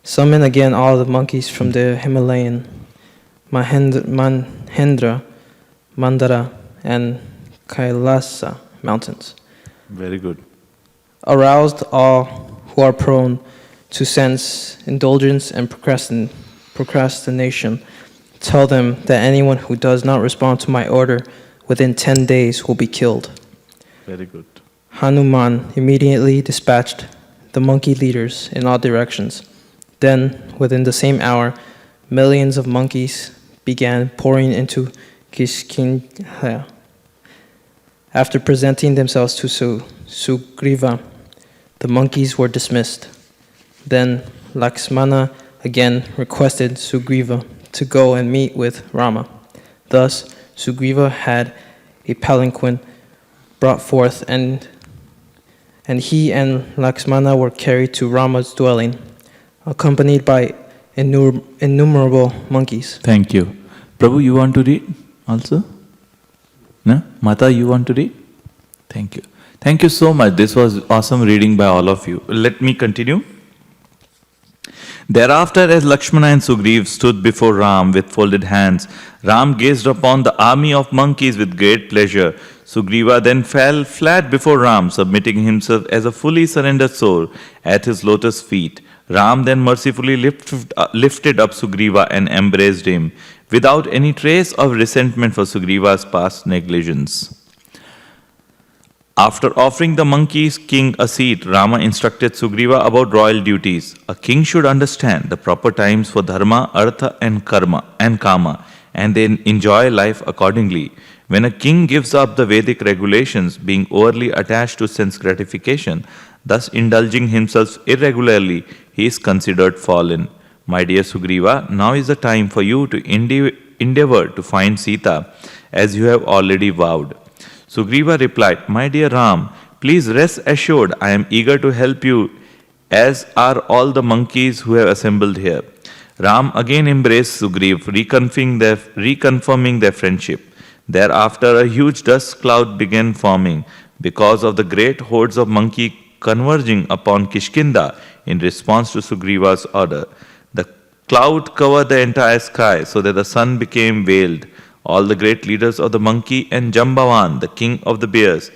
Speaker 7: "Summon again all the monkeys from the Himalayan, Mahendra, Mandara, and Kailasa mountains.
Speaker 1: Very good.
Speaker 7: Aroused all who are prone to sense indulgence and procrastination. Tell them that anyone who does not respond to my order within 10 days will be killed."
Speaker 1: Very good.
Speaker 7: Hanuman immediately dispatched the monkey leaders in all directions. Then, within the same hour, millions of monkeys began pouring into Kiskindha. After presenting themselves to Sugriva, the monkeys were dismissed. Then Lakshmana again requested Sugriva to go and meet with Rama. Thus, Sugriva had a palanquin brought forth, and he and Lakshmana were carried to Rama's dwelling, accompanied by innumerable monkeys.
Speaker 1: Thank you. Prabhu, you want to read also? No? Mata, you want to read? Thank you. Thank you so much. This was awesome reading by all of you. Let me continue. Thereafter, as Lakshmana and Sugriva stood before Ram with folded hands, Ram gazed upon the army of monkeys with great pleasure. Sugriva then fell flat before Ram, submitting himself as a fully surrendered soul at his lotus feet. Ram then mercifully lifted up Sugriva and embraced him, without any trace of resentment for Sugriva's past negligence. After offering the monkey's king a seat, Rama instructed Sugriva about royal duties. A king should understand the proper times for dharma, artha, and kama, and then enjoy life accordingly. When a king gives up the Vedic regulations, being overly attached to sense gratification, thus indulging himself irregularly, he is considered fallen. My dear Sugriva, now is the time for you to endeavor to find Sita, as you have already vowed. Sugriva replied, "My dear Ram, please rest assured I am eager to help you, as are all the monkeys who have assembled here." Ram again embraced Sugriva, reconfirming their friendship. Thereafter, a huge dust cloud began forming because of the great hordes of monkeys converging upon Kishkinda in response to Sugriva's order. The cloud covered the entire sky so that the sun became veiled. All the great leaders of the monkey and Jambavan, the king of the bears,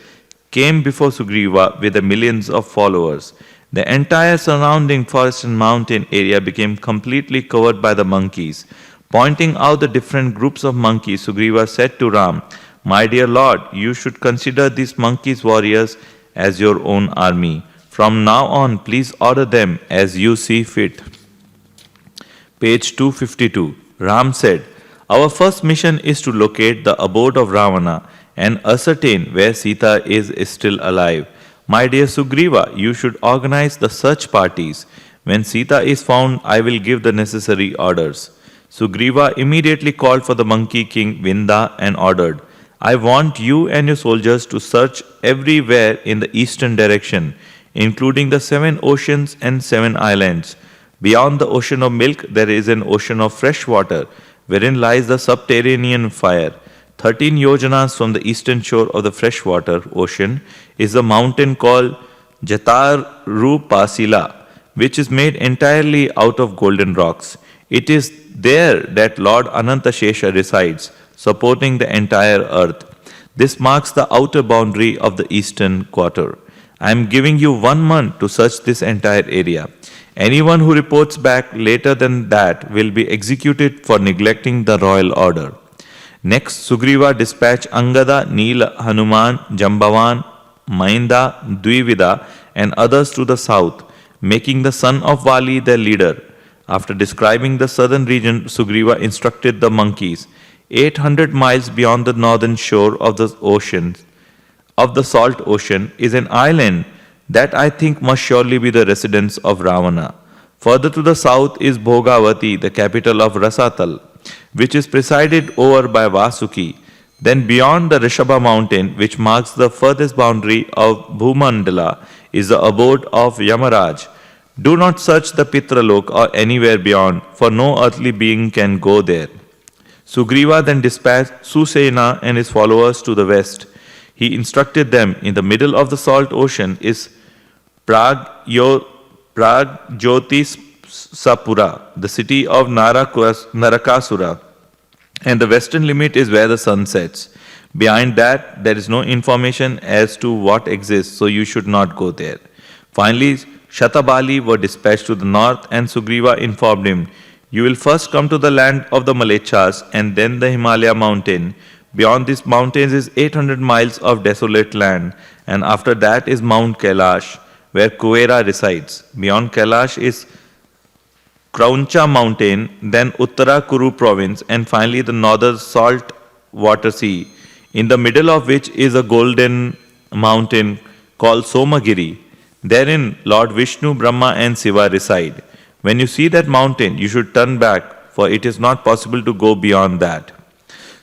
Speaker 1: came before Sugriva with the millions of followers. The entire surrounding forest and mountain area became completely covered by the monkeys. Pointing out the different groups of monkeys, Sugriva said to Ram, "My dear Lord, you should consider these monkeys warriors as your own army. From now on, please order them as you see fit." Page 252. Ram said, "Our first mission is to locate the abode of Ravana and ascertain where Sita is still alive. My dear Sugriva, you should organize the search parties. When Sita is found, I will give the necessary orders." Sugriva immediately called for the monkey king Vinda and ordered, "I want you and your soldiers to search everywhere in the eastern direction, including the 7 oceans and 7 islands. Beyond the ocean of milk, there is an ocean of fresh water, wherein lies the subterranean fire. 13 yojanas from the eastern shore of the freshwater ocean is a mountain called Jatarupasila, which is made entirely out of golden rocks. It is there that Lord Anantashesha resides, supporting the entire earth. This marks the outer boundary of the eastern quarter. I am giving you 1 month to search this entire area. Anyone who reports back later than that will be executed for neglecting the royal order." Next, Sugriva dispatched Angada, Nila, Hanuman, Jambavan, Mainda, Dvivida, and others to the south, making the son of Vali their leader. After describing the southern region, Sugriva instructed the monkeys. 800 miles beyond the northern shore of the salt ocean is an island that I think must surely be the residence of Ravana. Further to the south is Bhogavati, the capital of Rasatal, which is presided over by Vasuki. Then beyond the Rishabha mountain, which marks the furthest boundary of Bhumandala, is the abode of Yamaraj. Do not search the Pitralok or anywhere beyond, for no earthly being can go there. Sugriva then dispatched Susena and his followers to the west. He instructed them, in the middle of the salt ocean is Pragyotisapura, the city of Narakasura, and the western limit is where the sun sets. Behind that, there is no information as to what exists, so you should not go there. Finally, Shatabali were dispatched to the north, and Sugriva informed him, you will first come to the land of the Malechas and then the Himalaya mountain. Beyond these mountains is 800 miles of desolate land, and after that is Mount Kailash, where Kuvera resides. Beyond Kailash is Krauncha mountain, then Uttara Kuru province, and finally the northern salt water sea, in the middle of which is a golden mountain called Somagiri. Therein Lord Vishnu, Brahma and Shiva reside. When you see that mountain, you should turn back, for it is not possible to go beyond that.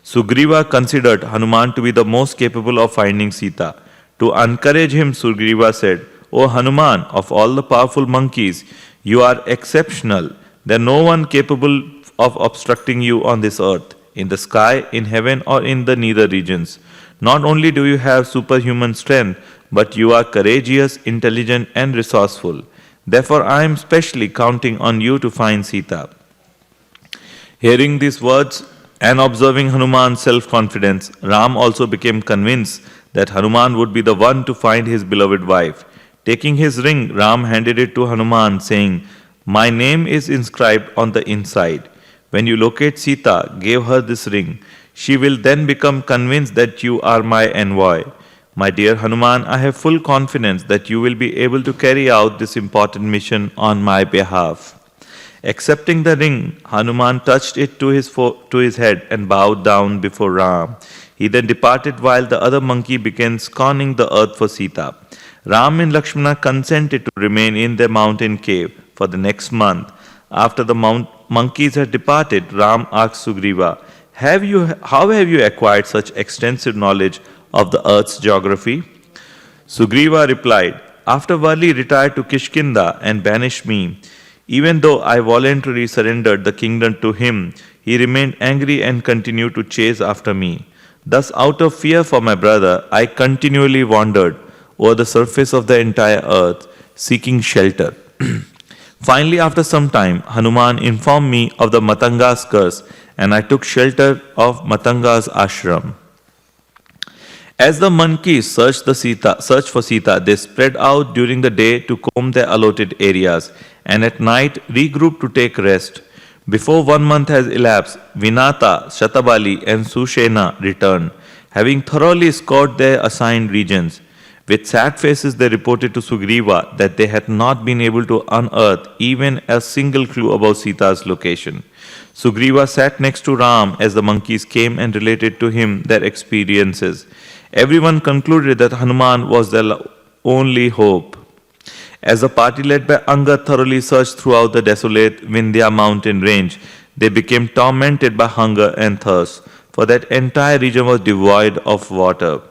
Speaker 1: Sugriva considered Hanuman to be the most capable of finding Sita. To encourage him, Sugriva said, O Hanuman, of all the powerful monkeys, you are exceptional. There is no one capable of obstructing you on this earth, in the sky, in heaven, or in the nether regions. Not only do you have superhuman strength, but you are courageous, intelligent, and resourceful. Therefore, I am specially counting on you to find Sita. Hearing these words and observing Hanuman's self-confidence, Ram also became convinced that Hanuman would be the one to find his beloved wife. Taking his ring, Ram handed it to Hanuman, saying, My name is inscribed on the inside. When you locate Sita, give her this ring. She will then become convinced that you are my envoy. My dear Hanuman, I have full confidence that you will be able to carry out this important mission on my behalf. Accepting the ring, Hanuman touched it to his head and bowed down before Ram. He then departed while the other monkey began scorning the earth for Sita. Ram and Lakshmana consented to remain in their mountain cave for the next month. After the monkeys had departed, Ram asked Sugriva, How have you acquired such extensive knowledge of the earth's geography? Sugriva replied, After Vali retired to Kishkinda and banished me, even though I voluntarily surrendered the kingdom to him, he remained angry and continued to chase after me. Thus, out of fear for my brother, I continually wandered over the surface of the entire earth, seeking shelter. Finally, after some time, Hanuman informed me of the Matanga's curse, and I took shelter of Matanga's ashram. As the monkeys searched for Sita, they spread out during the day to comb their allotted areas, and at night regrouped to take rest. Before 1 month has elapsed, Vinata, Shatabali, and Sushena returned, having thoroughly scoured their assigned regions. With sad faces, they reported to Sugriva that they had not been able to unearth even a single clue about Sita's location. Sugriva sat next to Ram as the monkeys came and related to him their experiences. Everyone concluded that Hanuman was their only hope. As the party led by Angad thoroughly searched throughout the desolate Vindhya mountain range, they became tormented by hunger and thirst, for that entire region was devoid of water.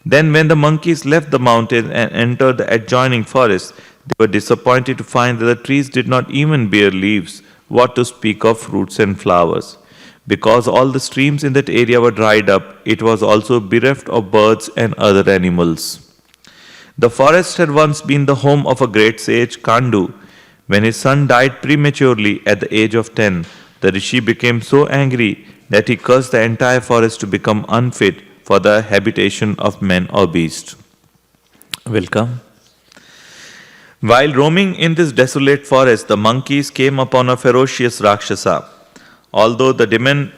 Speaker 1: Then when the monkeys left the mountain and entered the adjoining forest, they were disappointed to find that the trees did not even bear leaves, what to speak of fruits and flowers. Because all the streams in that area were dried up, it was also bereft of birds and other animals. The forest had once been the home of a great sage, Kandu. When his son died prematurely at the age of 10, the rishi became so angry that he cursed the entire forest to become unfit for the habitation of men or beasts. Welcome. While roaming in this desolate forest, the monkeys came upon a ferocious Rakshasa. Although the demon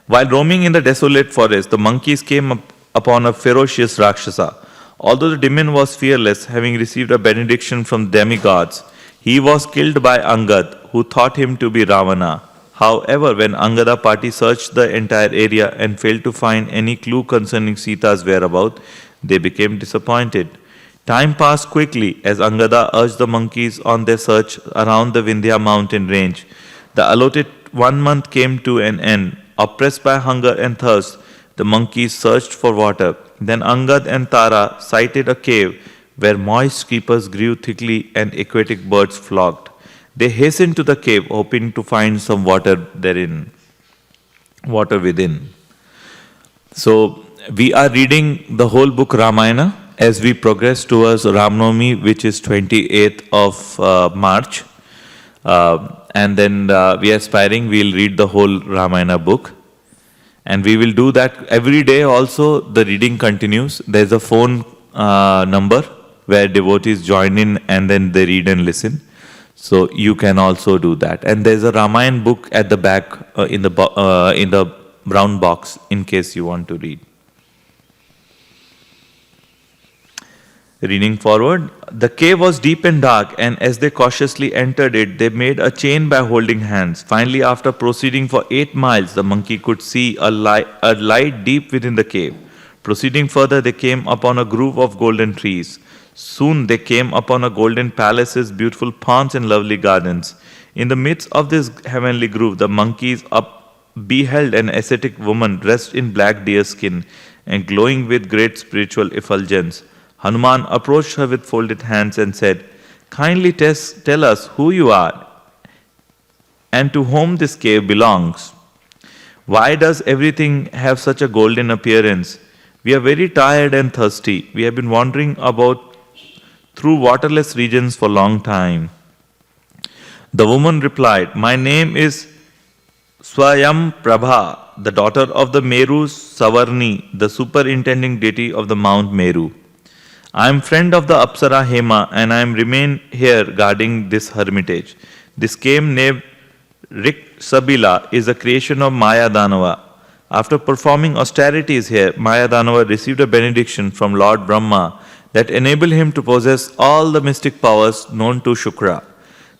Speaker 1: While roaming in the desolate forest, the monkeys came upon a ferocious Rakshasa. Although the demon was fearless, having received a benediction from demigods, he was killed by Angad, who thought him to be Ravana. However, when Angada party searched the entire area and failed to find any clue concerning Sita's whereabouts, they became disappointed. Time passed quickly as Angada urged the monkeys on their search around the Vindhya mountain range. The allotted 1 month came to an end. Oppressed by hunger and thirst, the monkeys searched for water. Then Angad and Tara sighted a cave where moist creepers grew thickly and aquatic birds flocked. They hastened to the cave, hoping to find some water within. So, we are reading the whole book Ramayana as we progress towards Ramnavami, which is 28th of March. And then we are aspiring, we'll read the whole Ramayana book. And we will do that every day also, the reading continues. There's a phone number where devotees join in and then they read and listen. So you can also do that. And there's a Ramayana book at the back in the brown box in case you want to read. Reading forward, the cave was deep and dark, and as they cautiously entered it, they made a chain by holding hands. Finally, after proceeding for 8 miles, the monkey could see a light deep within the cave. Proceeding further, they came upon a grove of golden trees. Soon they came upon a golden palaces, beautiful ponds, and lovely gardens. In the midst of this heavenly grove, the monkeys beheld an ascetic woman dressed in black deer skin and glowing with great spiritual effulgence. Hanuman approached her with folded hands and said, "Kindly tell us who you are and to whom this cave belongs. Why does everything have such a golden appearance? We are very tired and thirsty. We have been wandering about through waterless regions for a long time." The woman replied, "My name is Swayam Prabha, the daughter of the Meru Savarni, the superintending deity of the Mount Meru. I am friend of the Apsara Hema and I am remain here guarding this hermitage. This cave named Rik Sabila is a creation of Maya Danava. After performing austerities here, Maya Danava received a benediction from Lord Brahma that enabled him to possess all the mystic powers known to Shukra.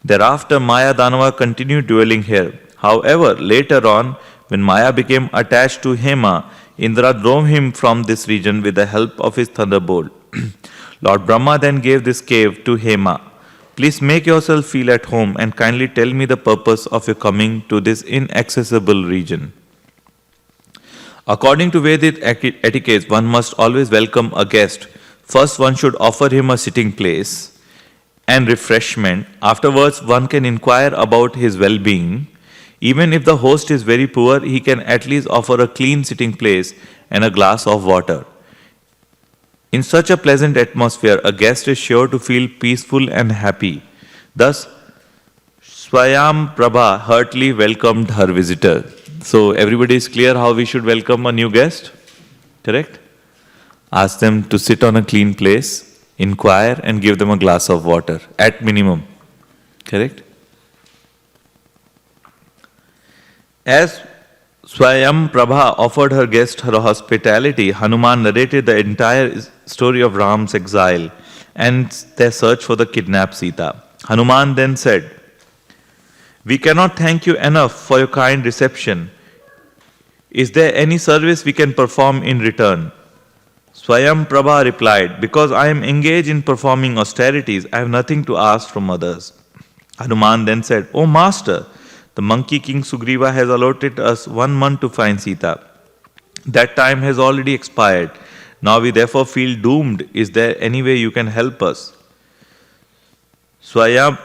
Speaker 1: Thereafter, Maya Danava continued dwelling here. However, later on, when Maya became attached to Hema, Indra drove him from this region with the help of his thunderbolt. Lord Brahma then gave this cave to Hema. Please make yourself feel at home and kindly tell me the purpose of your coming to this inaccessible region." According to Vedic etiquette, one must always welcome a guest. First, one should offer him a sitting place and refreshment. Afterwards, one can inquire about his well-being. Even if the host is very poor, he can at least offer a clean sitting place and a glass of water. In such a pleasant atmosphere, a guest is sure to feel peaceful and happy. Thus, Swayam Prabha heartily welcomed her visitor. So, everybody is clear how we should welcome a new guest? Correct? Ask them to sit on a clean place, inquire, and give them a glass of water, at minimum. Correct? As Swayam Prabha offered her guest her hospitality, Hanuman narrated the entire story of Ram's exile and their search for the kidnapped Sita. Hanuman then said, "We cannot thank you enough for your kind reception. Is there any service we can perform in return?" Swayam Prabha replied, "Because I am engaged in performing austerities, I have nothing to ask from others." Hanuman then said, "O Master, the monkey king Sugriva has allotted us 1 month to find Sita. That time has already expired. Now we therefore feel doomed. Is there any way you can help us?" Swayam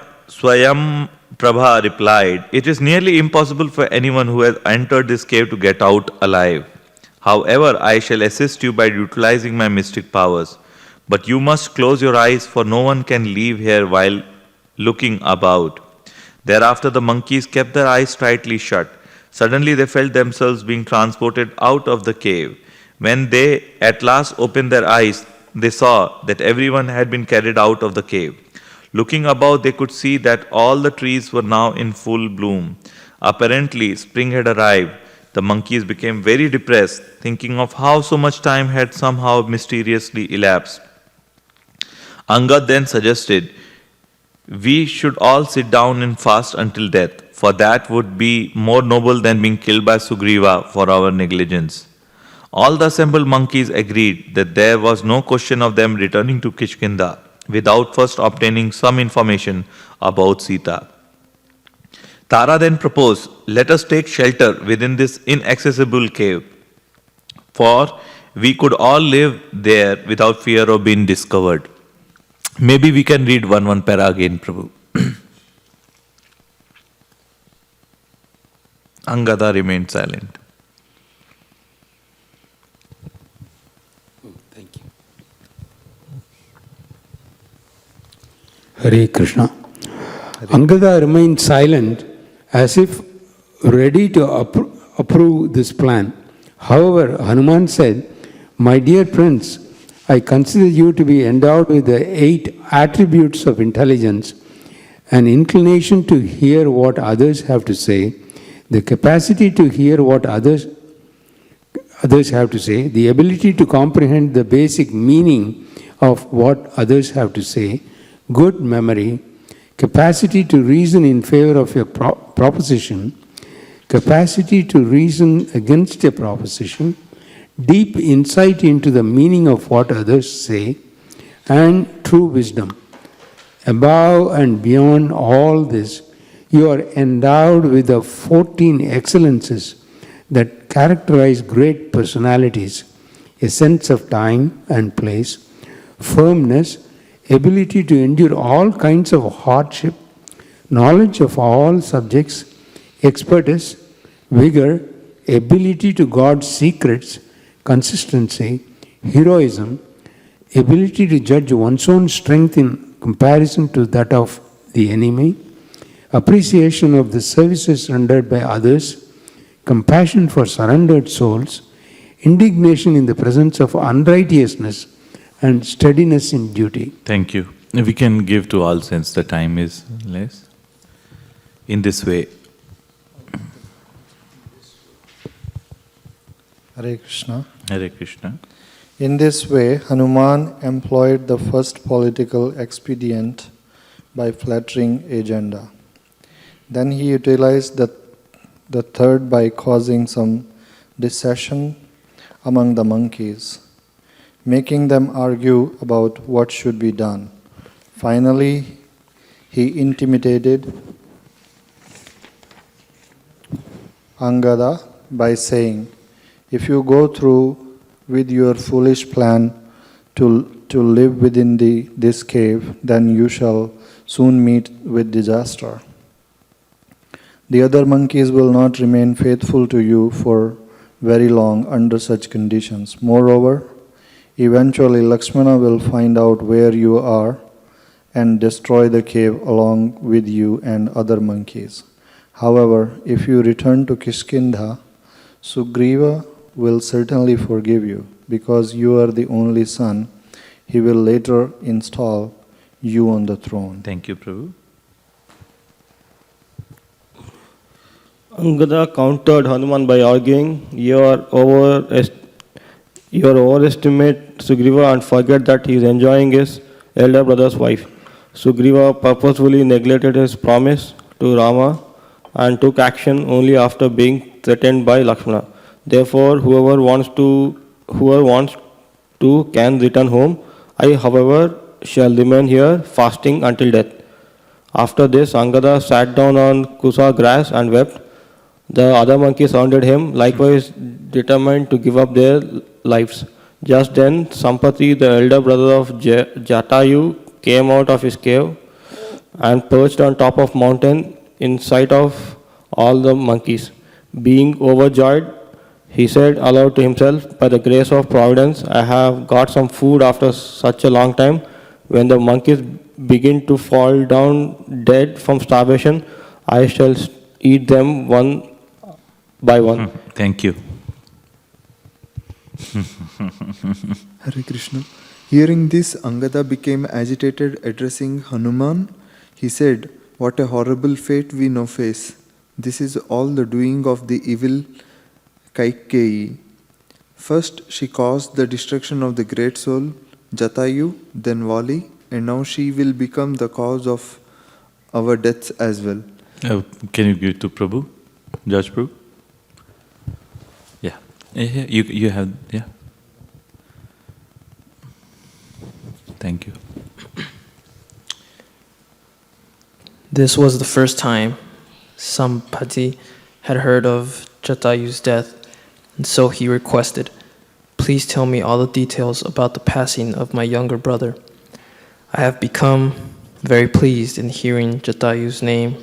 Speaker 1: Prabha replied, "It is nearly impossible for anyone who has entered this cave to get out alive. However, I shall assist you by utilizing my mystic powers. But you must close your eyes, for no one can leave here while looking about." Thereafter the monkeys kept their eyes tightly shut. Suddenly they felt themselves being transported out of the cave. When they at last opened their eyes, they saw that everyone had been carried out of the cave. Looking about, they could see that all the trees were now in full bloom. Apparently, spring had arrived. The monkeys became very depressed, thinking of how so much time had somehow mysteriously elapsed. Angad then suggested, we should all sit down and fast until death, for that would be more noble than being killed by Sugriva for our negligence. All the assembled monkeys agreed that there was no question of them returning to Kishkinda without first obtaining some information about Sita. Tara then proposed, let us take shelter within this inaccessible cave, for we could all live there without fear of being discovered. Maybe we can read one para again, Prabhu. Angada remained silent.
Speaker 3: Thank you. Hare Krishna. Angada remained silent as if ready to approve this plan. However, Hanuman said, my dear prince, I consider you to be endowed with the 8 attributes of intelligence: an inclination to hear what others have to say, the capacity to hear what others have to say, the ability to comprehend the basic meaning of what others have to say, good memory, capacity to reason in favor of a proposition, capacity to reason against a proposition, deep insight into the meaning of what others say, and true wisdom. Above and beyond all this, you are endowed with the 14 excellences that characterize great personalities: a sense of time and place, firmness, ability to endure all kinds of hardship, knowledge of all subjects, expertise, vigor, ability to guard secrets, consistency, heroism, ability to judge one's own strength in comparison to that of the enemy, appreciation of the services rendered by others, compassion for surrendered souls, indignation in the presence of unrighteousness, and steadiness in duty.
Speaker 1: Thank you. We can give to all since the time is less. In this way.
Speaker 8: Hare Krishna.
Speaker 1: Hare Krishna.
Speaker 8: In this way, Hanuman employed the first political expedient by flattering agenda. Then he utilized the third by causing some dissension among the monkeys, making them argue about what should be done. Finally, he intimidated Angada by saying, if you go through with your foolish plan to live within this cave, then you shall soon meet with disaster. The other monkeys will not remain faithful to you for very long under such conditions. Moreover, eventually Lakshmana will find out where you are and destroy the cave along with you and other monkeys. However, if you return to Kishkinda, Sugriva will certainly forgive you, because you are the only son. He will later install you on the throne.
Speaker 1: Thank you, Prabhu.
Speaker 6: Angada countered Hanuman by arguing, you overestimate Sugriva and forget that he is enjoying his elder brother's wife. Sugriva purposefully neglected his promise to Rama and took action only after being threatened by Lakshmana. Therefore, whoever wants to can return home. I, however, shall remain here fasting until death. After this, Angada sat down on Kusa grass and wept. The other monkeys surrounded him, likewise determined to give up their lives. Just then, Sampati, the elder brother of Jatayu, came out of his cave and perched on top of mountain in sight of all the monkeys. Being overjoyed, he said aloud to himself, by the grace of Providence, I have got some food after such a long time. When the monkeys begin to fall down dead from starvation, I shall eat them one by one.
Speaker 1: Thank you.
Speaker 5: Hare Krishna. Hearing this, Angada became agitated, addressing Hanuman. He said, what a horrible fate we now face. This is all the doing of the evil Kaikeyi. First, she caused the destruction of the great soul, Jatayu, then Vali, and now she will become the cause of our deaths as well.
Speaker 1: Can you give it to Prabhu? Judge Prabhu? Yeah. You have, yeah. Thank you.
Speaker 7: This was the first time Sampati had heard of Jatayu's death, and so he requested, "Please tell me all the details about the passing of my younger brother. I have become very pleased in hearing Jatayu's name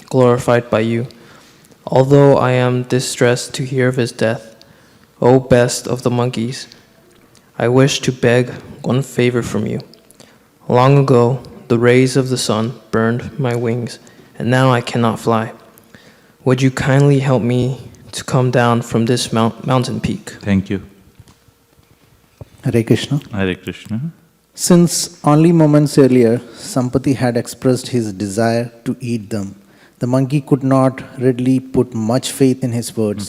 Speaker 7: glorified by you. Although I am distressed to hear of his death, O best of the monkeys, I wish to beg one favor from you. Long ago, the rays of the sun burned my wings, and now I cannot fly. Would you kindly help me to come down from this mountain peak?"
Speaker 1: Thank you.
Speaker 9: Hare Krishna.
Speaker 1: Hare Krishna.
Speaker 9: Since only moments earlier Sampati had expressed his desire to eat them, the monkey could not readily put much faith in his words.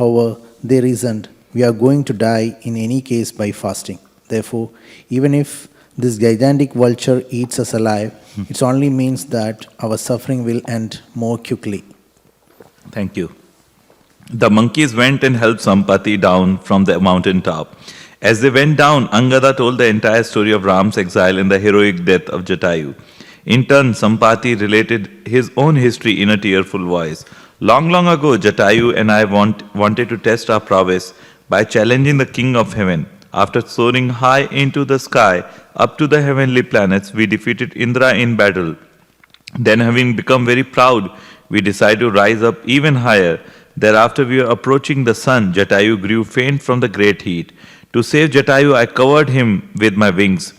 Speaker 9: However, they reasoned, "We are going to die in any case by fasting. Therefore, even if this gigantic vulture eats us alive, it only means that our suffering will end more quickly."
Speaker 1: Thank you. The monkeys went and helped Sampati down from the mountain top. As they went down, Angada told the entire story of Ram's exile and the heroic death of Jatayu. In turn, Sampati related his own history in a tearful voice. Long, long ago, Jatayu and I wanted to test our prowess by challenging the king of heaven. After soaring high into the sky, up to the heavenly planets, we defeated Indra in battle. Then, having become very proud, we decided to rise up even higher. Thereafter, we were approaching the sun. Jatayu grew faint from the great heat. To save Jatayu, I covered him with my wings.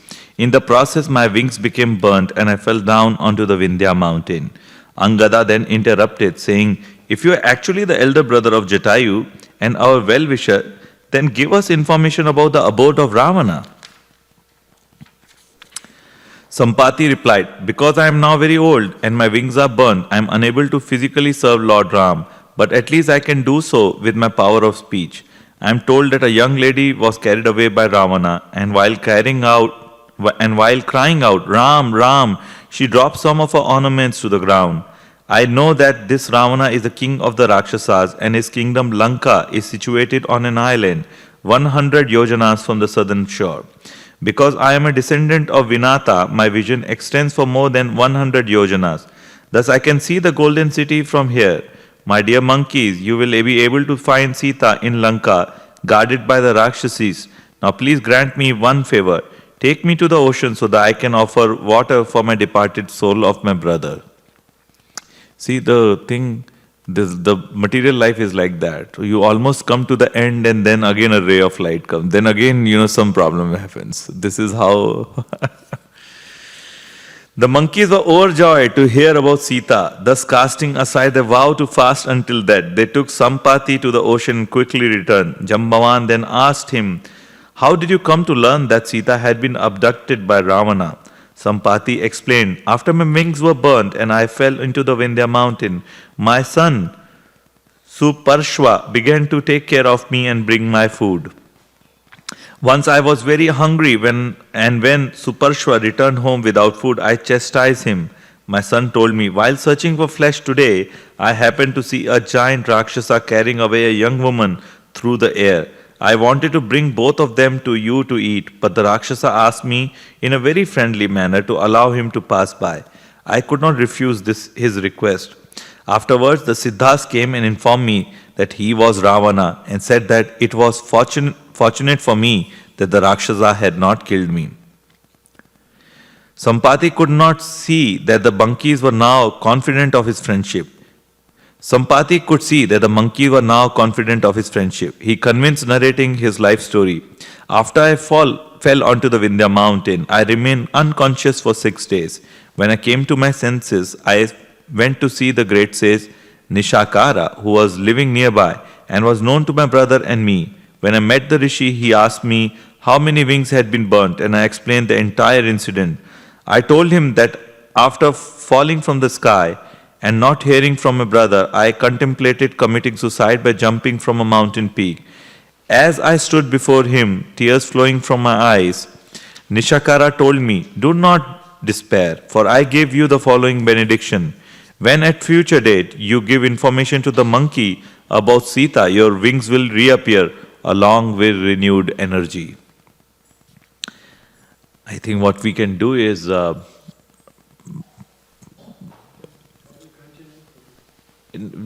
Speaker 1: In the process, my wings became burnt and I fell down onto the Vindhya mountain. Angada then interrupted, saying, "If you are actually the elder brother of Jatayu and our well-wisher, then give us information about the abode of Ravana." Sampati replied, "Because I am now very old and my wings are burnt, I am unable to physically serve Lord Ram, but at least I can do so with my power of speech. I am told that a young lady was carried away by Ravana, and while crying out, 'Ram, Ram,' she dropped some of her ornaments to the ground. I know that this Ravana is the king of the Rakshasas, and his kingdom Lanka is situated on an island 100 yojanas from the southern shore. Because I am a descendant of Vinata, my vision extends for more than 100 yojanas. Thus I can see the golden city from here. My dear monkeys, you will be able to find Sita in Lanka, guarded by the Rakshasis. Now please grant me one favor. Take me to the ocean so that I can offer water for my departed soul of my brother." See, the thing, the material life is like that. You almost come to the end and then again a ray of light comes. Then again, some problem happens. This is how... The monkeys were overjoyed to hear about Sita, thus casting aside their vow to fast until death. They took Sampati to the ocean and quickly returned. Jambavan then asked him, "How did you come to learn that Sita had been abducted by Ravana?" Sampati explained, "After my wings were burnt and I fell into the Vindhya mountain, my son Suparshva began to take care of me and bring my food. Once I was very hungry when Suparshva returned home without food, I chastised him. My son told me, while searching for flesh today, I happened to see a giant Rakshasa carrying away a young woman through the air. I wanted to bring both of them to you to eat, but the Rakshasa asked me in a very friendly manner to allow him to pass by. I could not refuse his request. Afterwards, the Siddhas came and informed me that he was Ravana and said that it was fortunate for me that the Rakshasa had not killed me." Sampati could not see that the monkeys were now confident of his friendship. He convinced narrating his life story. "After I fell onto the Vindhya mountain, I remained unconscious for 6 days. When I came to my senses, I went to see the great sage Nishakara, who was living nearby and was known to my brother and me. When I met the Rishi, he asked me how many wings had been burnt, and I explained the entire incident. I told him that after falling from the sky and not hearing from a brother, I contemplated committing suicide by jumping from a mountain peak. As I stood before him, tears flowing from my eyes, Nishakara told me, "Do not despair, for I gave you the following benediction. When at future date you give information to the monkey about Sita, your wings will reappear along with renewed energy." I think what we can do is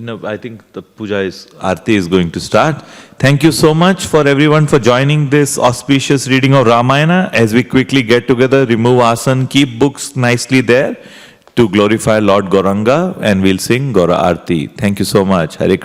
Speaker 1: no, I think the puja is, Aarti is going to start. Thank you so much for everyone for joining this auspicious reading of Ramayana. As we quickly get together, remove asan, keep books nicely there to glorify Lord Gauranga, and we'll sing Gaura Aarti. Thank you so much. Hare Krishna.